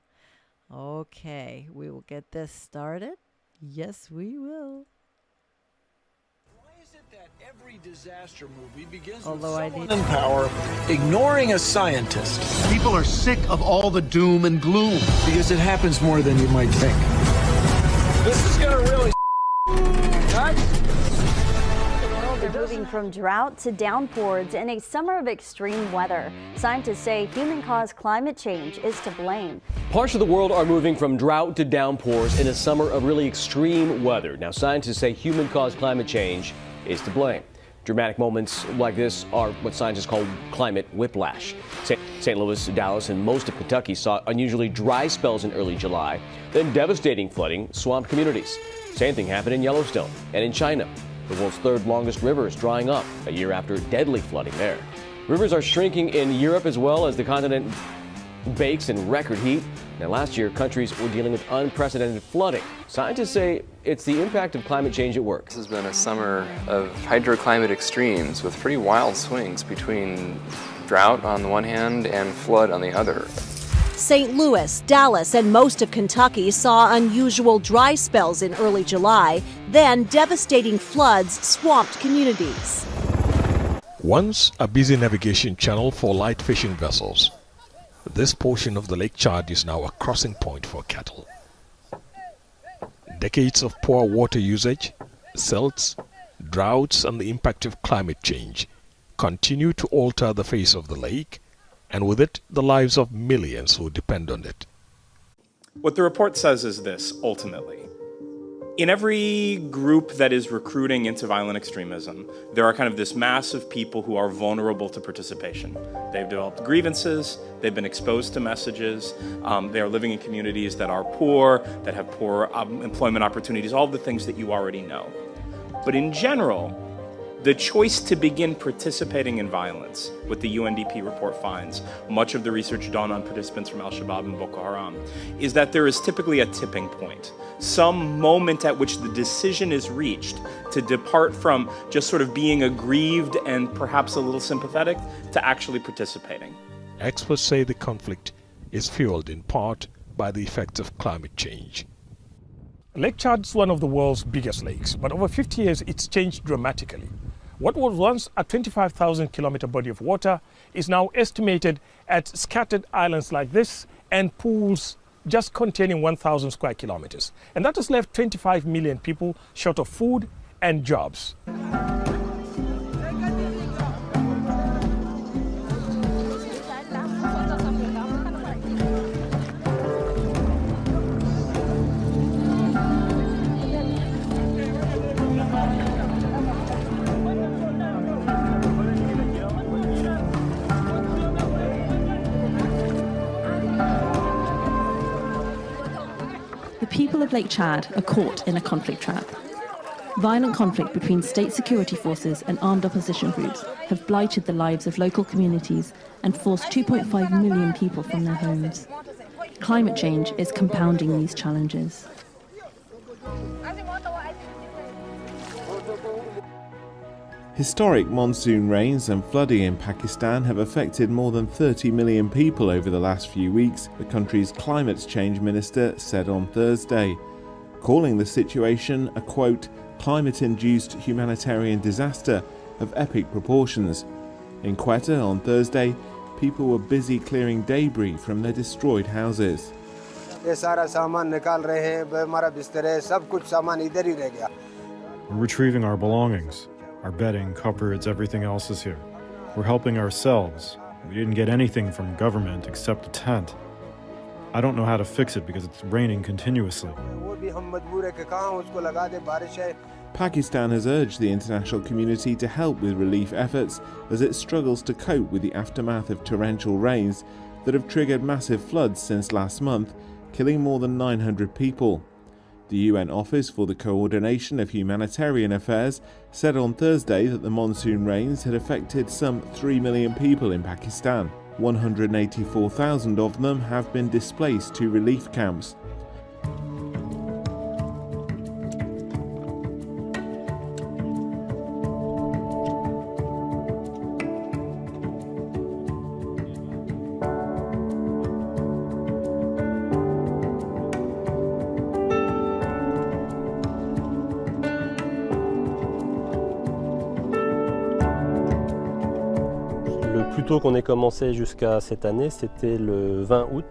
Okay, we will get this started. Yes, we will. Why is it that every disaster movie begins Although with I someone need in power ignoring a scientist? People are sick of all the doom and gloom. Because it happens more than you might think. This is gonna really guys. They're moving from drought to downpours in a summer of extreme weather. Scientists say human-caused climate change is to blame. Parts of the world are moving from drought to downpours in a summer of really extreme weather. Now, scientists say human-caused climate change is to blame. Dramatic moments like this are what scientists call climate whiplash. St. Louis, Dallas, and most of Kentucky saw unusually dry spells in early July. Then devastating flooding swamped communities. Same thing happened in Yellowstone and in China. The world's third longest river is drying up a year after deadly flooding there. Rivers are shrinking in Europe as well as the continent bakes in record heat. Now, last year, countries were dealing with unprecedented flooding. Scientists say it's the impact of climate change at work. This has been a summer of hydroclimate extremes with pretty wild swings between drought on the one hand and flood on the other. St. Louis, Dallas, and most of Kentucky saw unusual dry spells in early July. Then devastating floods swamped communities. Once a busy navigation channel for light fishing vessels, this portion of the Lake Chad is now a crossing point for cattle. Decades of poor water usage, silts, droughts, and the impact of climate change continue to alter the face of the lake, and with it, the lives of millions who depend on it. What the report says is this, ultimately. In every group that is recruiting into violent extremism, there are kind of this mass of people who are vulnerable to participation. They've developed grievances, they've been exposed to messages, they are living in communities that are poor, that have poor employment opportunities, all the things that you already know. But in general, the choice to begin participating in violence, what the UNDP report finds, much of the research done on participants from Al-Shabaab and Boko Haram, is that there is typically a tipping point, some moment at which the decision is reached to depart from just sort of being aggrieved and perhaps a little sympathetic to actually participating. Experts say the conflict is fueled in part by the effects of climate change. Lake Chad is one of the world's biggest lakes, but over 50 years it's changed dramatically. What was once a 25,000 kilometer body of water is now estimated at scattered islands like this and pools just containing 1,000 square kilometers. And that has left 25 million people short of food and jobs. The people of Lake Chad are caught in a conflict trap. Violent conflict between state security forces and armed opposition groups have blighted the lives of local communities and forced 2.5 million people from their homes. Climate change is compounding these challenges. Historic monsoon rains and flooding in Pakistan have affected more than 30 million people over the last few weeks, the country's climate change minister said on Thursday, calling the situation a, quote, climate-induced humanitarian disaster of epic proportions. In Quetta on Thursday, people were busy clearing debris from their destroyed houses. We're retrieving our belongings. Our bedding, cupboards, everything else is here. We're helping ourselves. We didn't get anything from government except a tent. I don't know how to fix it because it's raining continuously. Pakistan has urged the international community to help with relief efforts as it struggles to cope with the aftermath of torrential rains that have triggered massive floods since last month, killing more than 900 people. The UN Office for the Coordination of Humanitarian Affairs said on Thursday that the monsoon rains had affected some 3 million people in Pakistan. 184,000 of them have been displaced to relief camps. plus tôt qu'on ait commencé jusqu'à cette année, c'était le 20 août.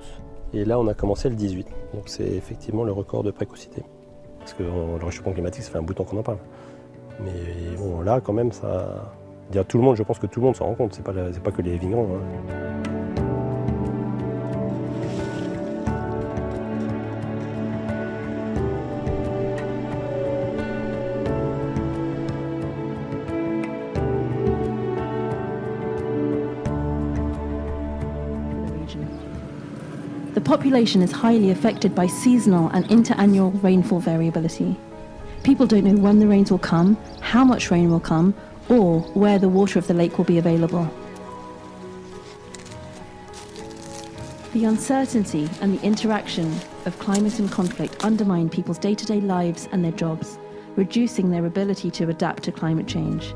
Et là, on a commencé le 18. Donc c'est effectivement le record de précocité. Parce que le réchauffement climatique, ça fait un bout de temps qu'on en parle. Mais bon, là, quand même, ça... Tout le monde, je pense que tout le monde s'en rend compte. C'est pas que les vignerons. Hein. The population is highly affected by seasonal and interannual rainfall variability. People don't know when the rains will come, how much rain will come, or where the water of the lake will be available. The uncertainty and the interaction of climate and conflict undermine people's day-to-day lives and their jobs, reducing their ability to adapt to climate change.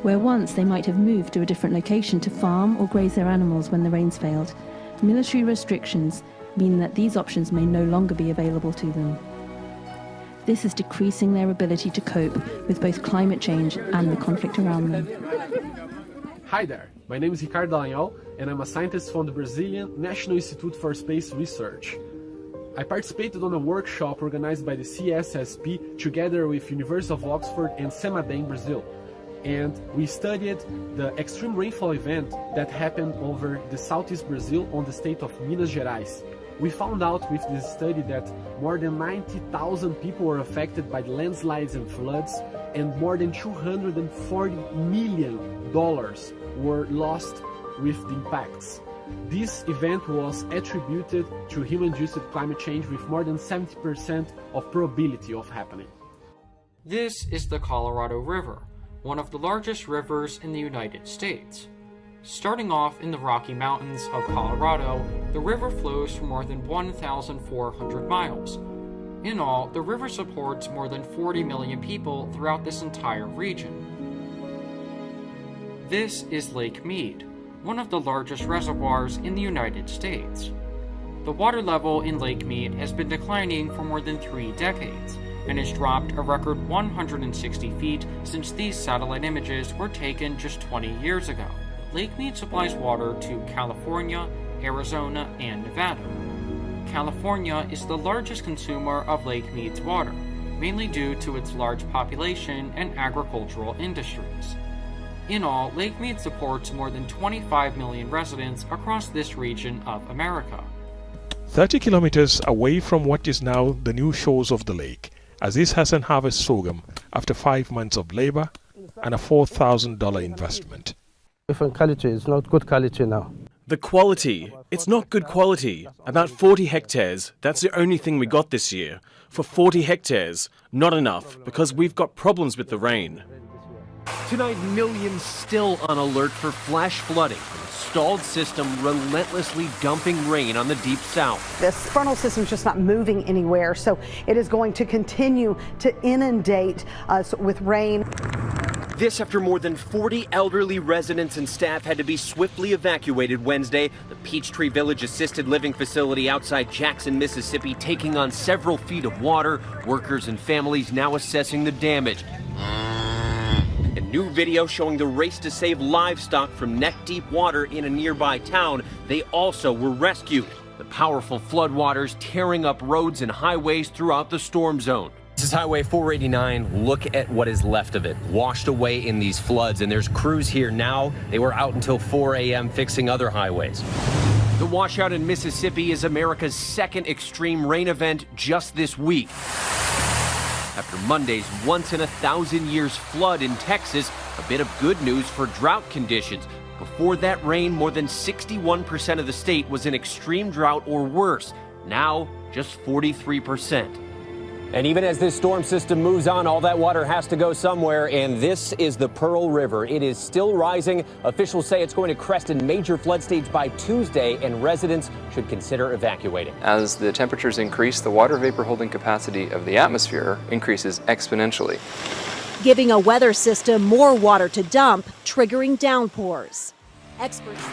Where once they might have moved to a different location to farm or graze their animals when the rains failed, military restrictions mean that these options may no longer be available to them. This is decreasing their ability to cope with both climate change and the conflict around them. Hi there, my name is Ricardo Dallagnol, and I'm a scientist from the Brazilian National Institute for Space Research. I participated on a workshop organized by the CSSP together with University of Oxford and CEMADE in Brazil. And we studied the extreme rainfall event that happened over the southeast Brazil on the state of Minas Gerais. We found out with this study that more than 90,000 people were affected by landslides and floods, and more than $240 million were lost with the impacts. This event was attributed to human-induced climate change with more than 70% of probability of happening. This is the Colorado River, one of the largest rivers in the United States. Starting off in the Rocky Mountains of Colorado, the river flows for more than 1,400 miles. In all, the river supports more than 40 million people throughout this entire region. This is Lake Mead, one of the largest reservoirs in the United States. The water level in Lake Mead has been declining for more than 3 decades, and has dropped a record 160 feet since these satellite images were taken just 20 years ago. Lake Mead supplies water to California, Arizona, and Nevada. California is the largest consumer of Lake Mead's water, mainly due to its large population and agricultural industries. In all, Lake Mead supports more than 25 million residents across this region of America. 30 kilometers away from what is now the new shores of the lake, Aziz Hassan harvests sorghum after 5 months of labor and a $4,000 investment. Different quality, it's not good quality now. The quality, it's not good quality. About 40 hectares, that's the only thing we got this year. For 40 hectares, not enough, because we've got problems with the rain. Tonight, millions still on alert for flash flooding. Stalled system relentlessly dumping rain on the deep south. This frontal system is just not moving anywhere, so it is going to continue to inundate us with rain. This after more than 40 elderly residents and staff had to be swiftly evacuated Wednesday. The Peachtree Village assisted living facility outside Jackson, Mississippi, taking on several feet of water. Workers and families now assessing the damage. A new video showing the race to save livestock from neck-deep water in a nearby town. They also were rescued. The powerful floodwaters tearing up roads and highways throughout the storm zone. This is Highway 489. Look at what is left of it, washed away in these floods. And there's crews here now. They were out until 4 a.m. fixing other highways. The washout in Mississippi is America's second extreme rain event just this week. After Monday's once-in-a-thousand-years flood in Texas, a bit of good news for drought conditions. Before that rain, more than 61% of the state was in extreme drought or worse. Now, just 43%. And even as this storm system moves on, all that water has to go somewhere, and this is the Pearl River. It is still rising. Officials say it's going to crest in major flood stage by Tuesday, and residents should consider evacuating. As the temperatures increase, the water vapor holding capacity of the atmosphere increases exponentially, giving a weather system more water to dump, triggering downpours. Experts.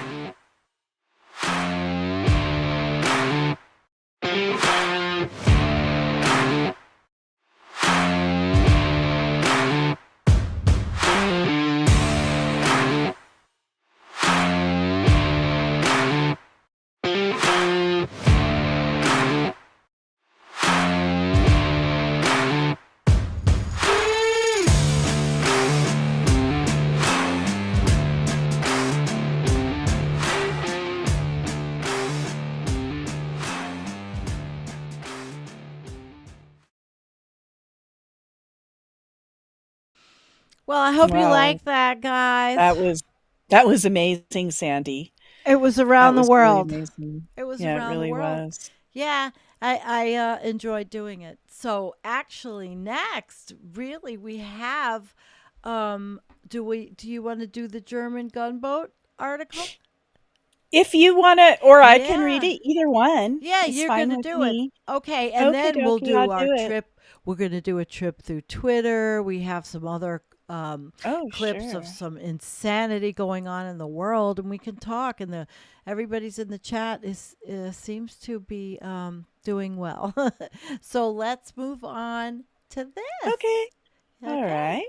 Well, I hope you Wow. like that, guys. That was amazing, Sandy. It was That around the was really world. amazing. It was Yeah, it around the really world. was. Yeah, I enjoyed doing it. So actually, next, really, we have. Do you want to do the German gunboat article? If you want to, or I can Yeah. read it, either one. Yeah, It's you're fine gonna with do it. me. Okay, and then we'll Okey-dokey, I'll do our do it. trip. We're gonna do a trip through Twitter. We have some other Oh, clips sure. of some insanity going on in the world, and we can talk. And everybody's in the chat seems to be doing well. So let's move on to this. Okay. All right.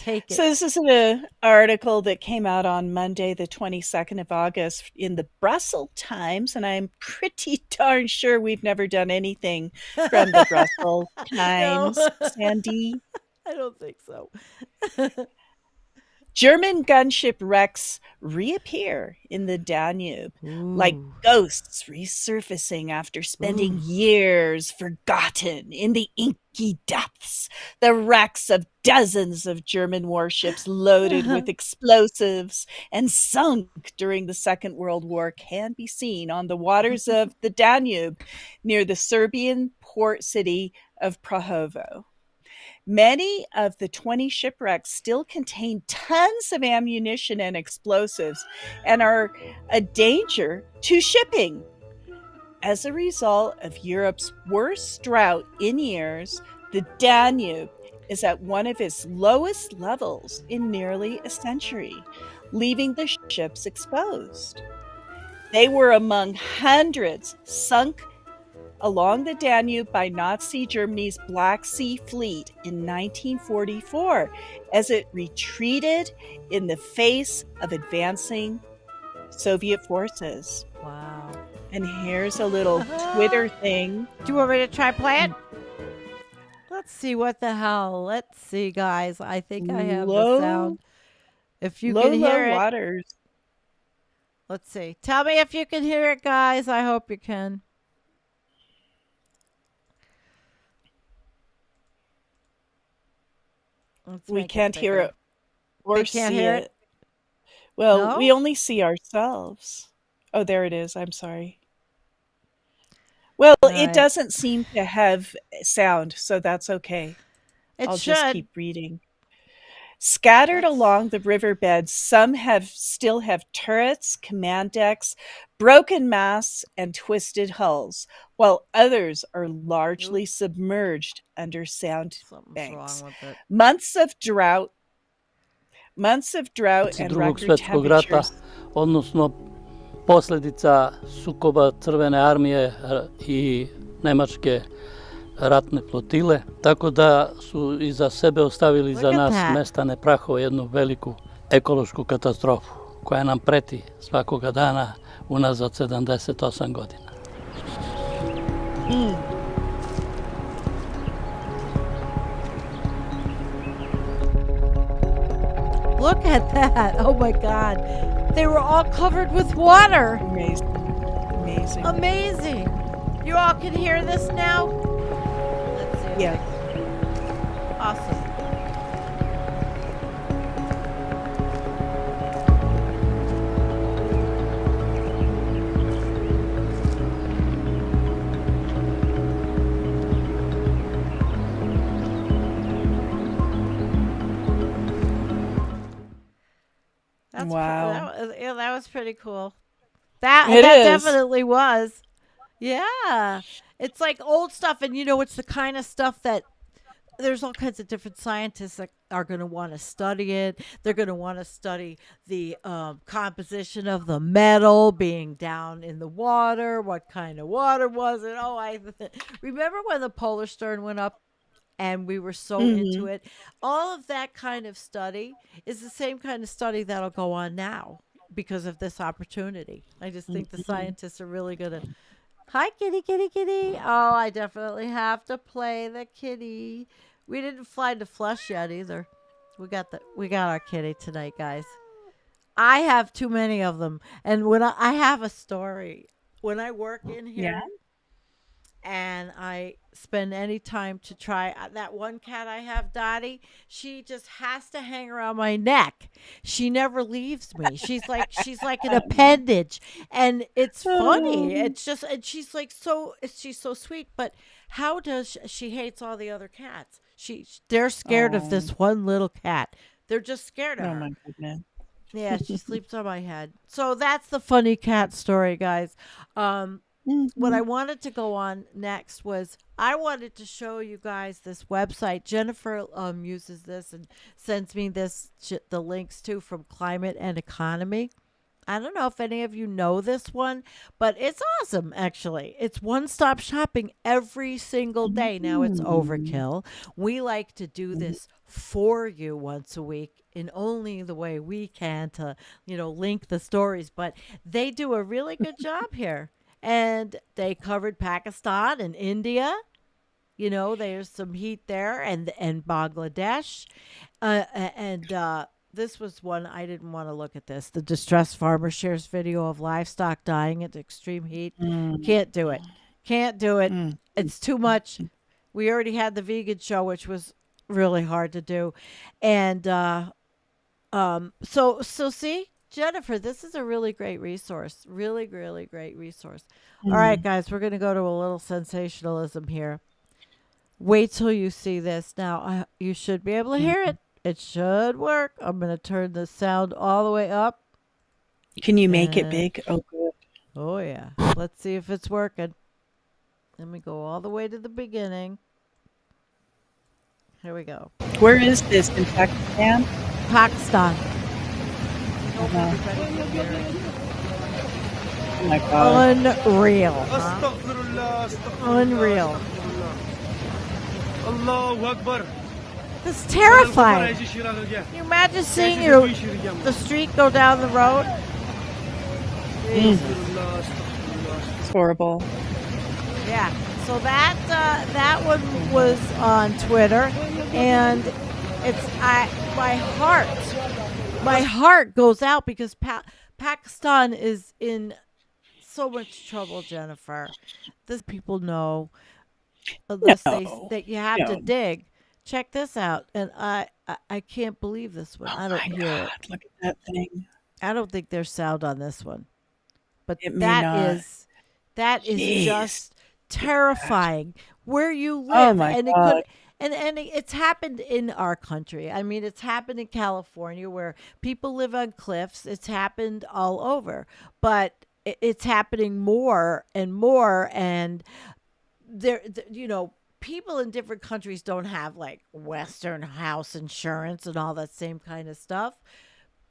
Take it. So this is an article that came out on Monday, the 22nd of August in the Brussels Times, and I'm pretty darn sure we've never done anything from the Brussels Times, Sandy. I don't think so. German gunship wrecks reappear in the Danube, like ghosts resurfacing after spending years forgotten in the inky depths. The wrecks of dozens of German warships loaded with explosives and sunk during the Second World War can be seen on the waters of the Danube near the Serbian port city of Prahovo. Many of the 20 shipwrecks still contain tons of ammunition and explosives and are a danger to shipping. As a result of Europe's worst drought in years, the Danube is at one of its lowest levels in nearly a century, leaving the ships exposed. They were among hundreds sunk along the Danube by Nazi Germany's Black Sea Fleet in 1944 as it retreated in the face of advancing Soviet forces. Wow. And here's a little Twitter thing. Do you want me to try play it? Let's see what the hell. Let's see, guys. I think I have the sound. If you can hear it. Low waters. Let's see. Tell me if you can hear it, guys. I hope you can. We can't hear it or They can't see hear it. it? Well, No? we only see ourselves. Oh, there it is. I'm sorry. Well, it Right. doesn't seem to have sound, so that's okay. It I'll just should. keep reading. Scattered along the riverbeds, some still have turrets, command decks, broken masts, and twisted hulls, while others are largely submerged under sand banks. wrong with it. Months of drought and Drugog record svjetskog rata, temperatures. odnosno posljedica sukoba Crvene armije i Nemačke ratne flotile, tako da su iza sebe ostavili za Look at nas that. nestane prahova jednu veliku ekološku katastrofu koja nam preti svakoga dana unazad 78 godina. Look at that. Oh my God. They were all covered with water. Amazing. Amazing. Amazing. You all can hear this now? Let's see. Yeah. Awesome. Wow. That was pretty cool. That It is. definitely was. Yeah. It's like old stuff, and it's the kind of stuff that there's all kinds of different scientists that are going to want to study it. They're going to want to study the composition of the metal being down in the water. What kind of water was it? Oh, I remember when the polar stern went up and we were so into it. All of that kind of study is the same kind of study that'll go on now because of this opportunity. I just think the scientists are really going to. Hi, kitty, kitty, kitty. Oh, I definitely have to play the kitty. We didn't fly to flesh yet either. We got our kitty tonight, guys. I have too many of them. And when I have a story, when I work in here, and I spend any time to try that one cat I have, Dottie. She just has to hang around my neck. She never leaves me. She's like an appendage, and it's funny. Oh. It's just and she's so sweet. But how does she hates all the other cats? They're scared of Oh. this one little cat. They're just scared of Oh her. my goodness. Yeah, she sleeps on my head. So that's the funny cat story, guys. What I wanted to go on next was I wanted to show you guys this website. Jennifer uses this and sends me the links too from Climate and Economy. I don't know if any of you know this one, but it's awesome actually. It's one-stop shopping every single day. Now it's overkill. We like to do this for you once a week in only the way we can to, link the stories, but they do a really good job here. And they covered Pakistan and India. There's some heat there, and Bangladesh. This was one I didn't want to look at this. The distressed farmer shares video of livestock dying at extreme heat. Can't do it. Can't do it. It's too much. We already had the vegan show, which was really hard to do. And so see, Jennifer, this is a really great resource. Really, really great resource. All right, guys, we're going to go to a little sensationalism here. Wait till you see this. Now, you should be able to hear it. It should work. I'm going to turn the sound all the way up. Can you make it big? Oh, good. Oh, yeah. Let's see if it's working. Let me go all the way to the beginning. Here we go. Where is this? In Pakistan? Pakistan. Oh my God. Unreal. Huh? Unreal. Allahu Akbar. This is terrifying. Can you imagine seeing the street go down the road? It's horrible. Yeah. So that one was on Twitter, and my heart goes out because Pakistan is in so much trouble, Jennifer. This people know that you have to dig. Check this out, and I can't believe this one. I don't hear it. Look at that thing. I don't think there's sound on this one, but It may not. that is Jeez. just terrifying. Where you live, Oh my and God. it's happened in our country. I mean, it's happened in California where people live on cliffs. It's happened all over, but it's happening more and more, and people in different countries don't have like Western house insurance and all that same kind of stuff.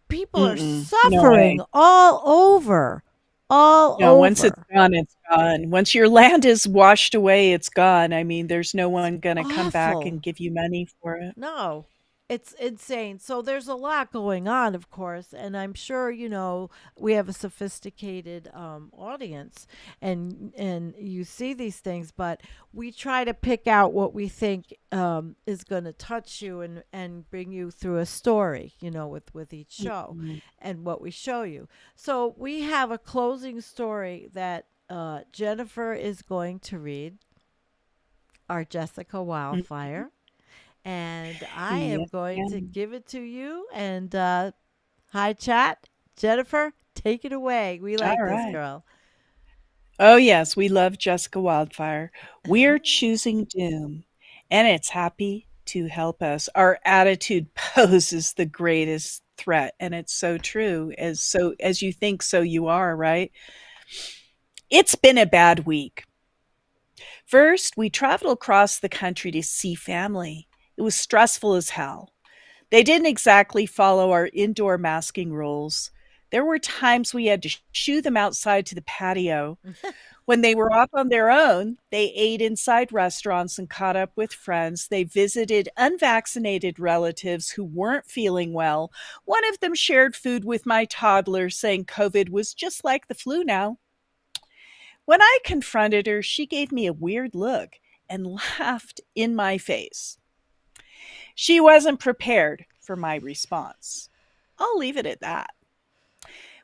People are suffering all over. Once it's gone, it's gone. Once your land is washed away, it's gone. I mean, there's no one going to come back Awful. and give you money for it. No, it's insane. So there's a lot going on, of course, and I'm sure we have a sophisticated audience, and you see these things, but we try to pick out what we think is going to touch you and bring you through a story, with each show and what we show you. So we have a closing story that Jennifer is going to read, our Jessica Wildfire. And I am going to give it to you. And hi, chat. Jennifer, take it away. We like All this right. girl. Oh, yes, we love Jessica Wildfire. We're choosing doom, and it's happy to help us. Our attitude poses the greatest threat, and it's so true. As you think, so you are, right? It's been a bad week. First, we traveled across the country to see family. It was stressful as hell. They didn't exactly follow our indoor masking rules. There were times we had to shoo them outside to the patio. When they were off on their own, they ate inside restaurants and caught up with friends. They visited unvaccinated relatives who weren't feeling well. One of them shared food with my toddler, saying COVID was just like the flu now. When I confronted her, she gave me a weird look and laughed in my face. She wasn't prepared for my response. I'll leave it at that.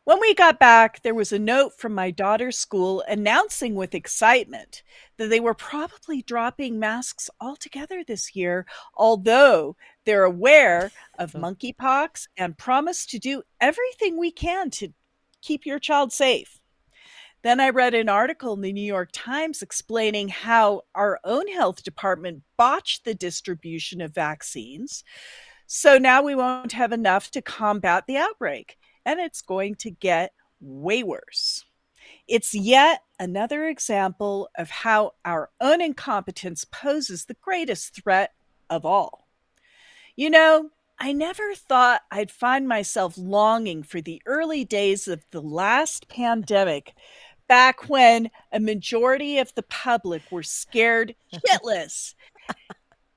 When we got back, there was a note from my daughter's school announcing with excitement that they were probably dropping masks altogether this year, although they're aware of monkeypox and promise to do everything we can to keep your child safe. Then I read an article in the New York Times explaining how our own health department botched the distribution of vaccines. So now we won't have enough to combat the outbreak, and it's going to get way worse. It's yet another example of how our own incompetence poses the greatest threat of all. You know, I never thought I'd find myself longing for the early days of the last pandemic, back when a majority of the public were scared shitless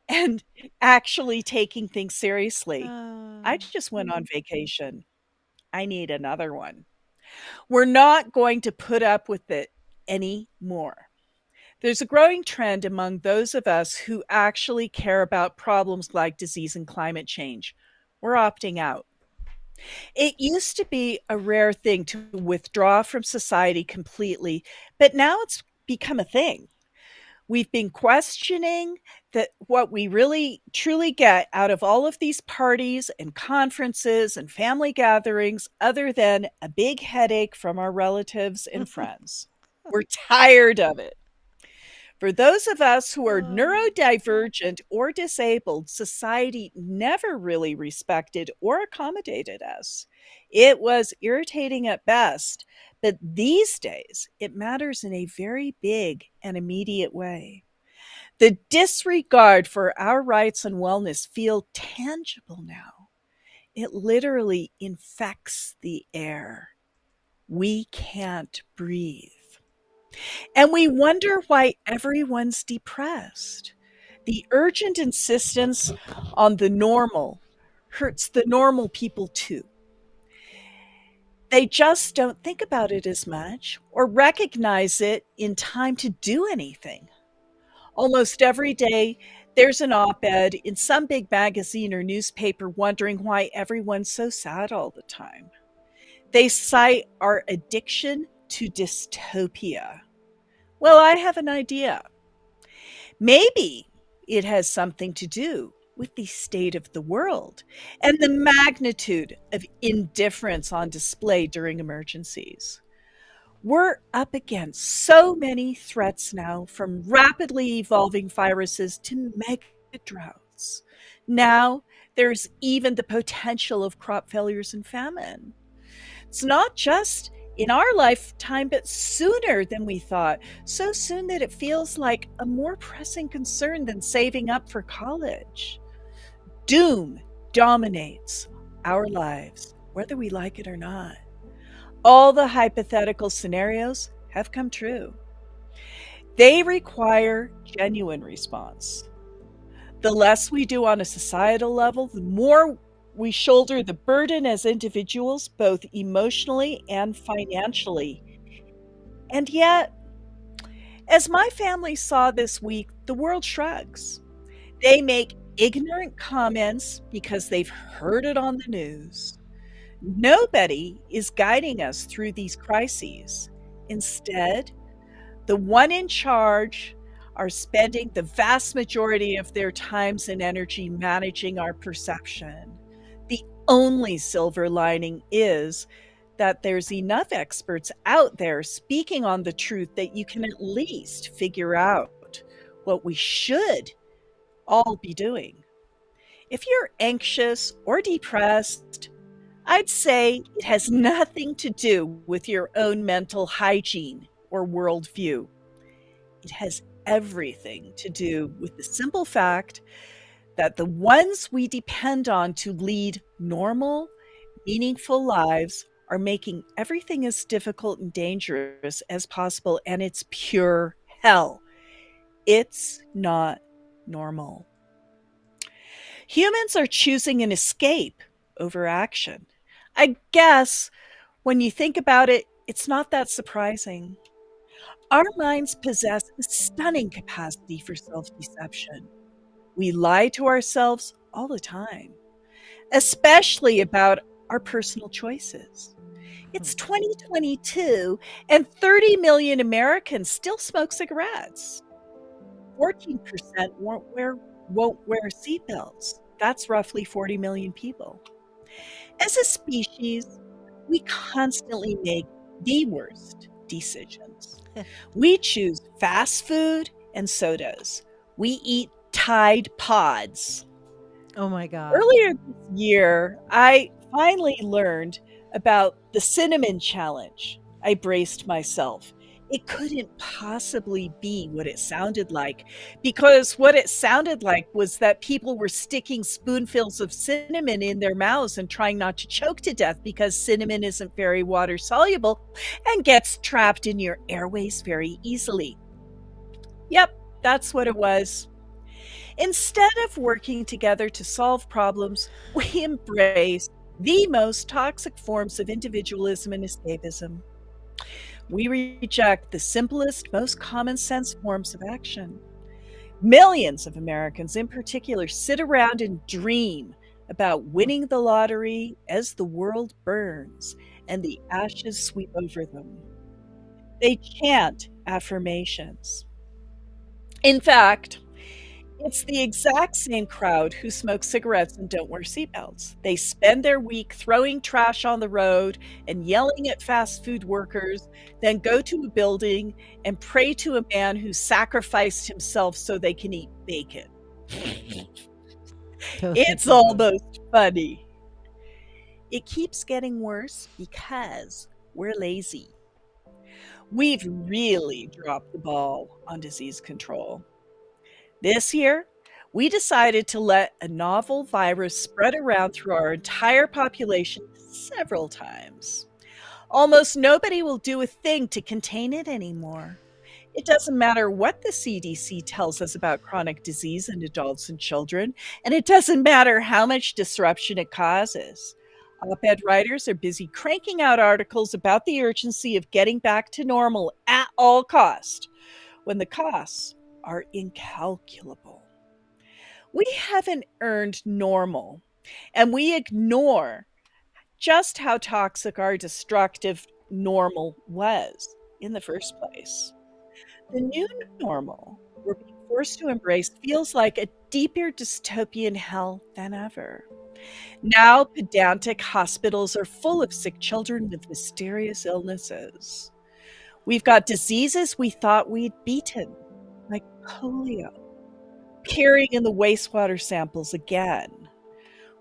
and actually taking things seriously. I just went on vacation. I need another one. We're not going to put up with it anymore. There's a growing trend among those of us who actually care about problems like disease and climate change. We're opting out. It used to be a rare thing to withdraw from society completely, but now it's become a thing. We've been questioning that what we really truly get out of all of these parties and conferences and family gatherings other than a big headache from our relatives and friends. We're tired of it. For those of us who are neurodivergent or disabled, society never really respected or accommodated us. It was irritating at best, but these days it matters in a very big and immediate way. The disregard for our rights and wellness feel tangible now. It literally infects the air. We can't breathe. And we wonder why everyone's depressed. The urgent insistence on the normal hurts the normal people too. They just don't think about it as much or recognize it in time to do anything. Almost every day, there's an op-ed in some big magazine or newspaper wondering why everyone's so sad all the time. They cite our addiction to dystopia. Well, I have an idea. Maybe it has something to do with the state of the world and the magnitude of indifference on display during emergencies. We're up against so many threats now, from rapidly evolving viruses to mega droughts. Now there's even the potential of crop failures and famine. It's not just in our lifetime, but sooner than we thought. So soon that it feels like a more pressing concern than saving up for college. Doom dominates our lives, whether we like it or not. All the hypothetical scenarios have come true. They require genuine response. The less we do on a societal level, the more we shoulder the burden as individuals, both emotionally and financially. And yet, as my family saw this week, the world shrugs. They make ignorant comments because they've heard it on the news. Nobody is guiding us through these crises. Instead, the one in charge are spending the vast majority of their times and energy managing our perception. The only silver lining is that there's enough experts out there speaking on the truth that you can at least figure out what we should all be doing. If you're anxious or depressed, I'd say it has nothing to do with your own mental hygiene or worldview. It has everything to do with the simple fact that the ones we depend on to lead normal, meaningful lives are making everything as difficult and dangerous as possible, and it's pure hell. It's not normal. Humans are choosing an escape over action. I guess when you think about it, it's not that surprising. Our minds possess a stunning capacity for self-deception. We lie to ourselves all the time, especially about our personal choices. It's 2022, and 30 million Americans still smoke cigarettes. 14% won't wear seatbelts. That's roughly 40 million people. As a species, we constantly make the worst decisions. We choose fast food and sodas. We eat Tide Pods. Oh my God. Earlier this year, I finally learned about the cinnamon challenge. I braced myself. It couldn't possibly be what it sounded like, because what it sounded like was that people were sticking spoonfuls of cinnamon in their mouths and trying not to choke to death, because cinnamon isn't very water soluble and gets trapped in your airways very easily. Yep, that's what it was. Instead of working together to solve problems, we embrace the most toxic forms of individualism and escapism. We reject the simplest, most common sense forms of action. Millions of Americans, in particular, sit around and dream about winning the lottery as the world burns and the ashes sweep over them. They chant affirmations. In fact, it's the exact same crowd who smoke cigarettes and don't wear seatbelts. They spend their week throwing trash on the road and yelling at fast food workers, then go to a building and pray to a man who sacrificed himself so they can eat bacon. It's almost funny. It keeps getting worse because we're lazy. We've really dropped the ball on disease control. This year, we decided to let a novel virus spread around through our entire population several times. Almost nobody will do a thing to contain it anymore. It doesn't matter what the CDC tells us about chronic disease in adults and children, and it doesn't matter how much disruption it causes. Op-ed writers are busy cranking out articles about the urgency of getting back to normal at all cost, when the costs are incalculable. We haven't earned normal, and we ignore just how toxic our destructive normal was in the first place. The new normal we're being forced to embrace feels like a deeper dystopian hell than ever. Now, pedantic hospitals are full of sick children with mysterious illnesses. We've got diseases we thought we'd beaten, like polio, appearing in the wastewater samples again.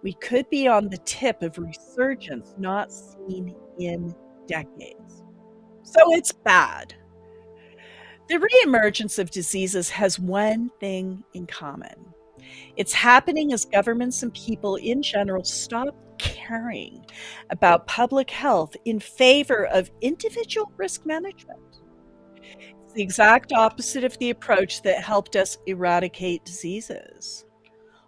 We could be on the tip of resurgence not seen in decades. So it's bad. The reemergence of diseases has one thing in common. It's happening as governments and people in general stop caring about public health in favor of individual risk management. It's the exact opposite of the approach that helped us eradicate diseases.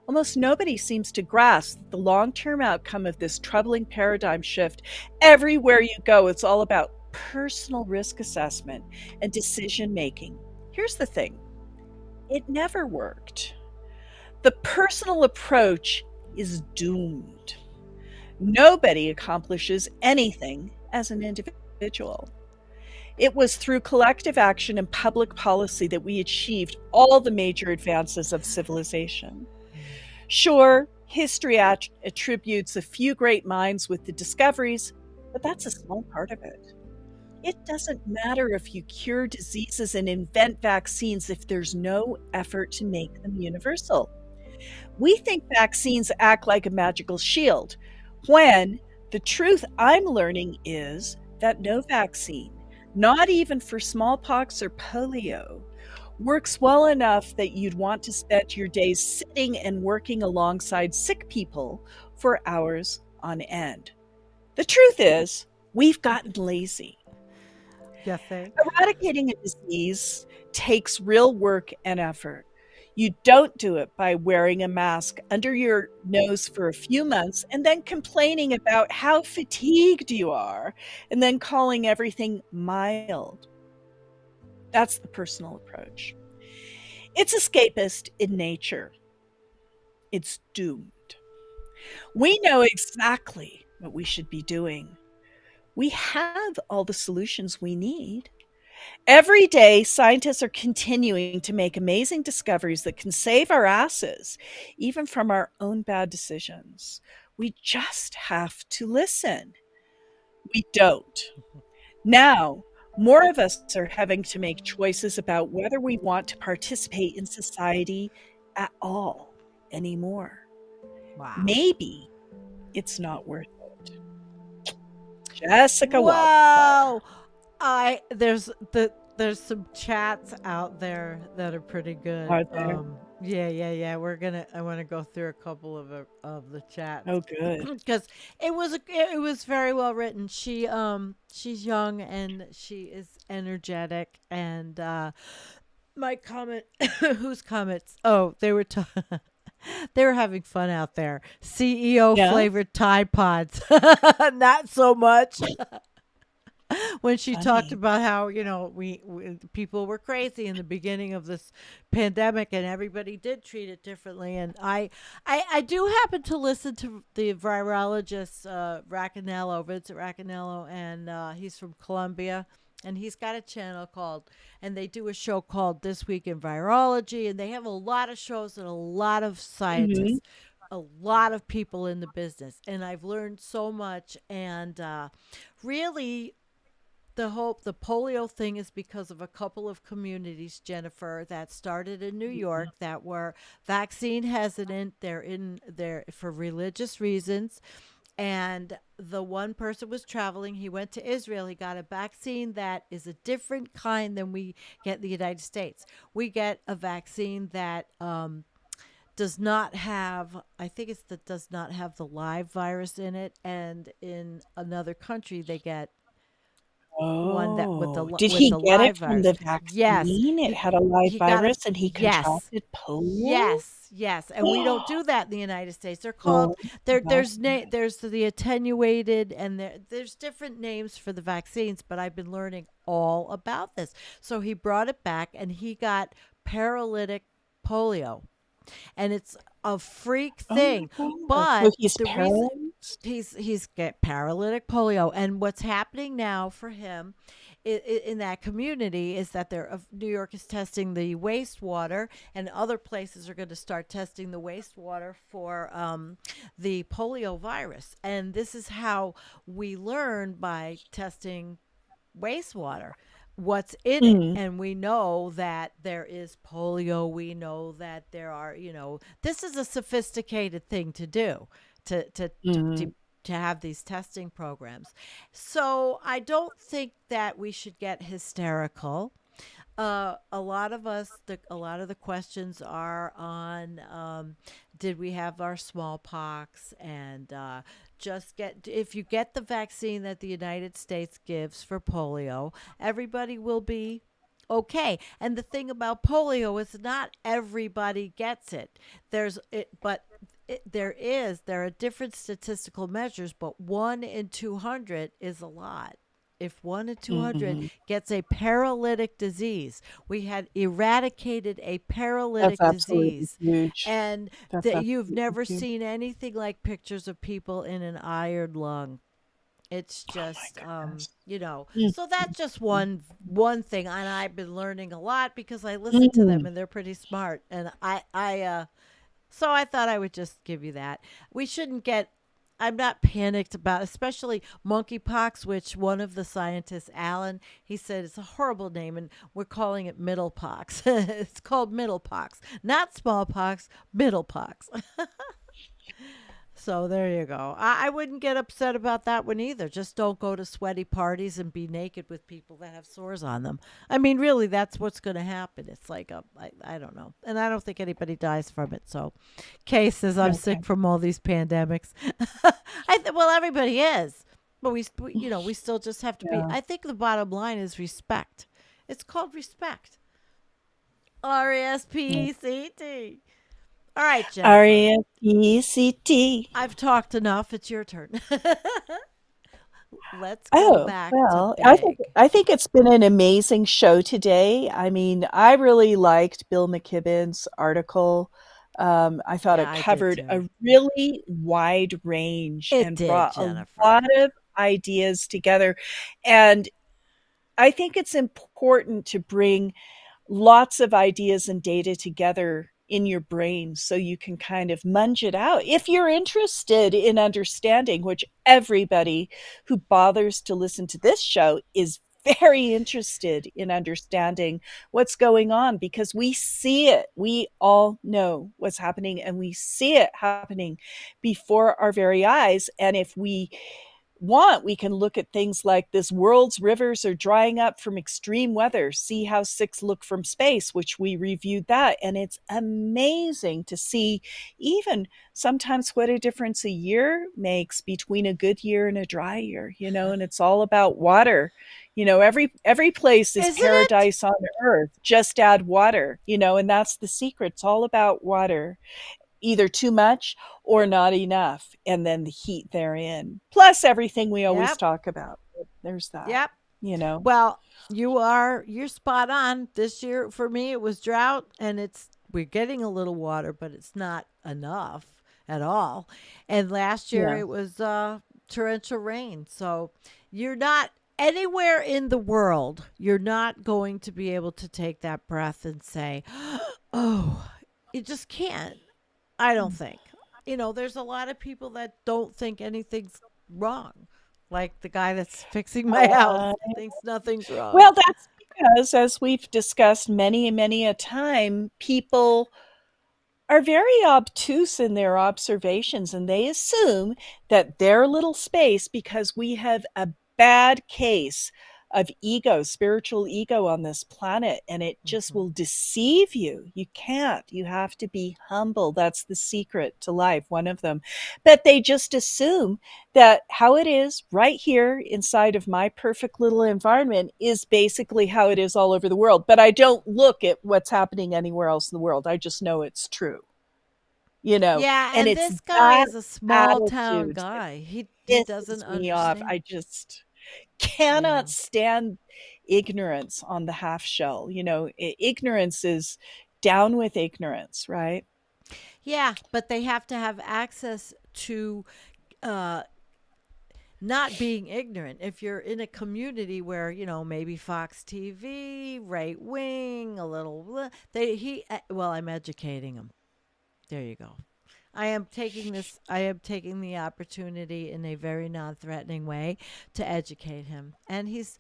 Almost nobody seems to grasp the long-term outcome of this troubling paradigm shift. Everywhere you go, it's all about personal risk assessment and decision-making. Here's the thing. It never worked. The personal approach is doomed. Nobody accomplishes anything as an individual. It was through collective action and public policy that we achieved all the major advances of civilization. Sure, history attributes a few great minds with the discoveries, but that's a small part of it. It doesn't matter if you cure diseases and invent vaccines if there's no effort to make them universal. We think vaccines act like a magical shield, when the truth I'm learning is that no vaccine, not even for smallpox or polio, works well enough that you'd want to spend your days sitting and working alongside sick people for hours on end. The truth is, we've gotten lazy. Yes, sir. Eradicating a disease takes real work and effort. You don't do it by wearing a mask under your nose for a few months and then complaining about how fatigued you are and then calling everything mild. That's the personal approach. It's escapist in nature. It's doomed. We know exactly what we should be doing. We have all the solutions we need. Every day, scientists are continuing to make amazing discoveries that can save our asses, even from our own bad decisions. We just have to listen. We don't. Now, more of us are having to make choices about whether we want to participate in society at all anymore. Wow. Maybe it's not worth it. Jessica Wow. There's some chats out there that are pretty good. Are there? Yeah. I want to go through a couple of the chats. Oh, good. Because it was very well written. She's young and she is energetic. And my comment, whose comments? Oh, they were they were having fun out there. CEO flavored Tide Pods, not so much. When she talked about how we people were crazy in the beginning of this pandemic and everybody did treat it differently, and I do happen to listen to the virologist Vincent Raccanello, and he's from Colombia, and he's got a channel and they do a show called This Week in Virology, and they have a lot of shows and a lot of scientists, a lot of people in the business, and I've learned so much, and really. The polio thing is because of a couple of communities, Jennifer, that started in New York that were vaccine hesitant. They're in there for religious reasons. And the one person was traveling. He went to Israel. He got a vaccine that is a different kind than we get in the United States. We get a vaccine that does not have, I think it's that does not have the live virus in it. And in another country, they get one that with the Did with he the get live it from virus. the Yes, vaccine? It had a live virus and he contracted polio? Yes, and we don't do that in the United States. They're called there's the attenuated, and there's different names for the vaccines, but I've been learning all about this. So he brought it back and he got paralytic polio. And it's a freak thing, but So he's the reason paralyzed? he's get paralytic polio, and what's happening now for him in that community is that New York is testing the wastewater, and other places are going to start testing the wastewater for the polio virus, and this is how we learn, by testing wastewater, what's in it, and we know that there is polio. We know that there are, this is a sophisticated thing to do, to have these testing programs. So I don't think that we should get hysterical. A lot of the questions are on, did we have our smallpox, and if you get the vaccine that the United States gives for polio, everybody will be okay. And the thing about polio is not everybody gets it. There are different statistical measures, but 1 in 200 is a lot. If 1 in 200 gets a paralytic disease, we had eradicated a paralytic disease, huge. and that you've never seen anything like pictures of people in an iron lung. It's just, so that's just one thing, and I've been learning a lot because I listen to them, and they're pretty smart, and so I thought I would just give you that. We shouldn't get. I'm not panicked about, especially monkeypox, which one of the scientists, Alan, he said it's a horrible name, and we're calling it middlepox. It's called middlepox, not smallpox, middlepox. So there you go. I wouldn't get upset about that one either. Just don't go to sweaty parties and be naked with people that have sores on them. I mean, really, that's what's going to happen. It's like, I don't know. And I don't think anybody dies from it. So Kay says, I'm sick from all these pandemics. Well, everybody is. But we still just have to be. I think the bottom line is respect. It's called respect. RESPECT. All right, Jennifer. RESPECT. I've talked enough. It's your turn. Let's go back to I think it's been an amazing show today. I mean, I really liked Bill McKibbon's article. I thought it covered a really wide range and brought a lot of ideas together. And I think it's important to bring lots of ideas and data together in your brain so you can kind of munge it out. If you're interested in understanding, which everybody who bothers to listen to this show is very interested in understanding what's going on, because we see it. We all know what's happening, and we see it happening before our very eyes. And if we want, we can look at things like this world's rivers are drying up from extreme weather. See how 6 look from space, which we reviewed that. And it's amazing to see even sometimes what a difference a year makes between a good year and a dry year, and it's all about water. Every place is paradise on earth. Just add water, and that's the secret. It's all about water. Either too much or not enough, and then the heat therein, plus everything we always talk about. There's that. Yep. Well, you're spot on. This year for me it was drought, and we're getting a little water, but it's not enough at all. And last year it was torrential rain. So you're not anywhere in the world, you're not going to be able to take that breath and say, oh, you just can't. I don't think. There's a lot of people that don't think anything's wrong. Like the guy that's fixing my house thinks nothing's wrong. Well, that's because, as we've discussed many and many a time, people are very obtuse in their observations, and they assume that their little space, because we have a bad case of ego, spiritual ego on this planet, and it just will deceive you. You can't. You have to be humble. That's the secret to life, one of them. But they just assume that how it is right here inside of my perfect little environment is basically how it is all over the world. But I don't look at what's happening anywhere else in the world. I just know it's true. Yeah, and it's this guy is a small town attitude guy. He doesn't pisses me off. understand. I just cannot stand ignorance on the half shell. Ignorance is down with ignorance, right? Yeah, but they have to have access to not being ignorant. If you're in a community where, maybe Fox TV, right wing, a little, I'm educating them. There you go. I am taking the opportunity in a very non-threatening way to educate him. And he's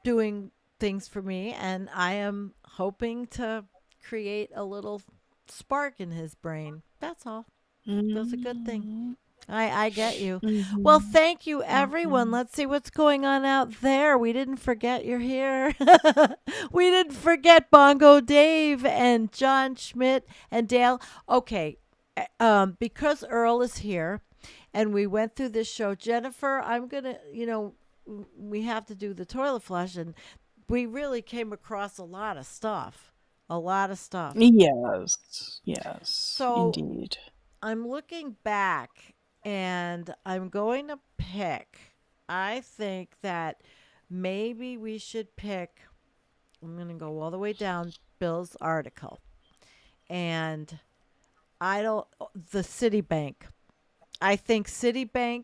doing things for me, and I am hoping to create a little spark in his brain. That's all. That's a good thing. I get you. Well, thank you, everyone. Let's see what's going on out there. We didn't forget you're here. We didn't forget Bongo Dave and John Schmidt and Dale. Okay. Because Earl is here and we went through this show, Jennifer, I'm going to, we have to do the toilet flush, and we really came across a lot of stuff. Yes. So indeed. I'm looking back and I'm going to pick. I think that maybe we should pick. I'm going to go all the way down Bill's article. And the Citibank. I think Citibank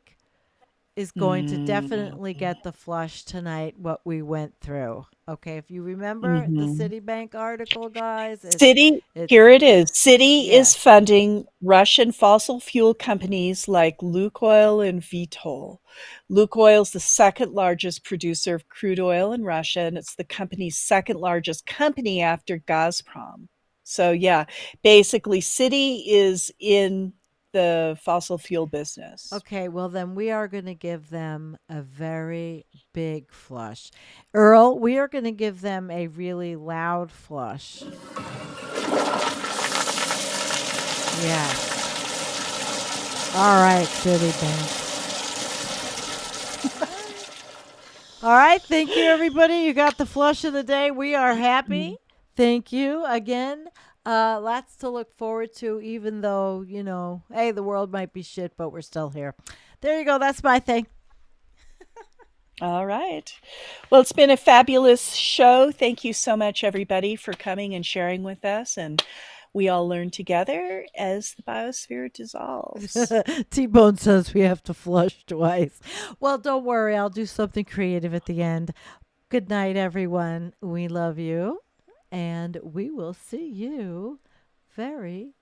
is going to definitely get the flush tonight, what we went through. Okay, if you remember the Citibank article, guys. Here it is. Citi is funding Russian fossil fuel companies like Lukoil and Vitol. Lukoil is the second largest producer of crude oil in Russia, and it's the company's second largest company after Gazprom. So yeah, basically Citi is in the fossil fuel business. Okay, well then we are going to give them a very big flush. Earl, we are going to give them a really loud flush. Yes. All right, Citibank. All right, thank you, everybody. You got the flush of the day. We are happy. Thank you again. Lots to look forward to, even though, hey, the world might be shit, but we're still here. There you go. That's my thing. All right. Well, it's been a fabulous show. Thank you so much, everybody, for coming and sharing with us. And we all learn together as the biosphere dissolves. T-Bone says we have to flush twice. Well, don't worry. I'll do something creative at the end. Good night, everyone. We love you. And we will see you very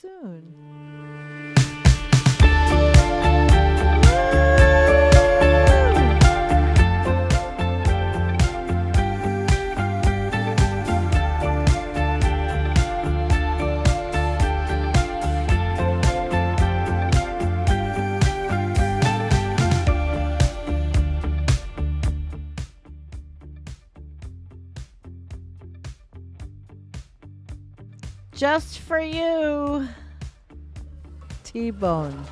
soon. Just for you, T-Bone.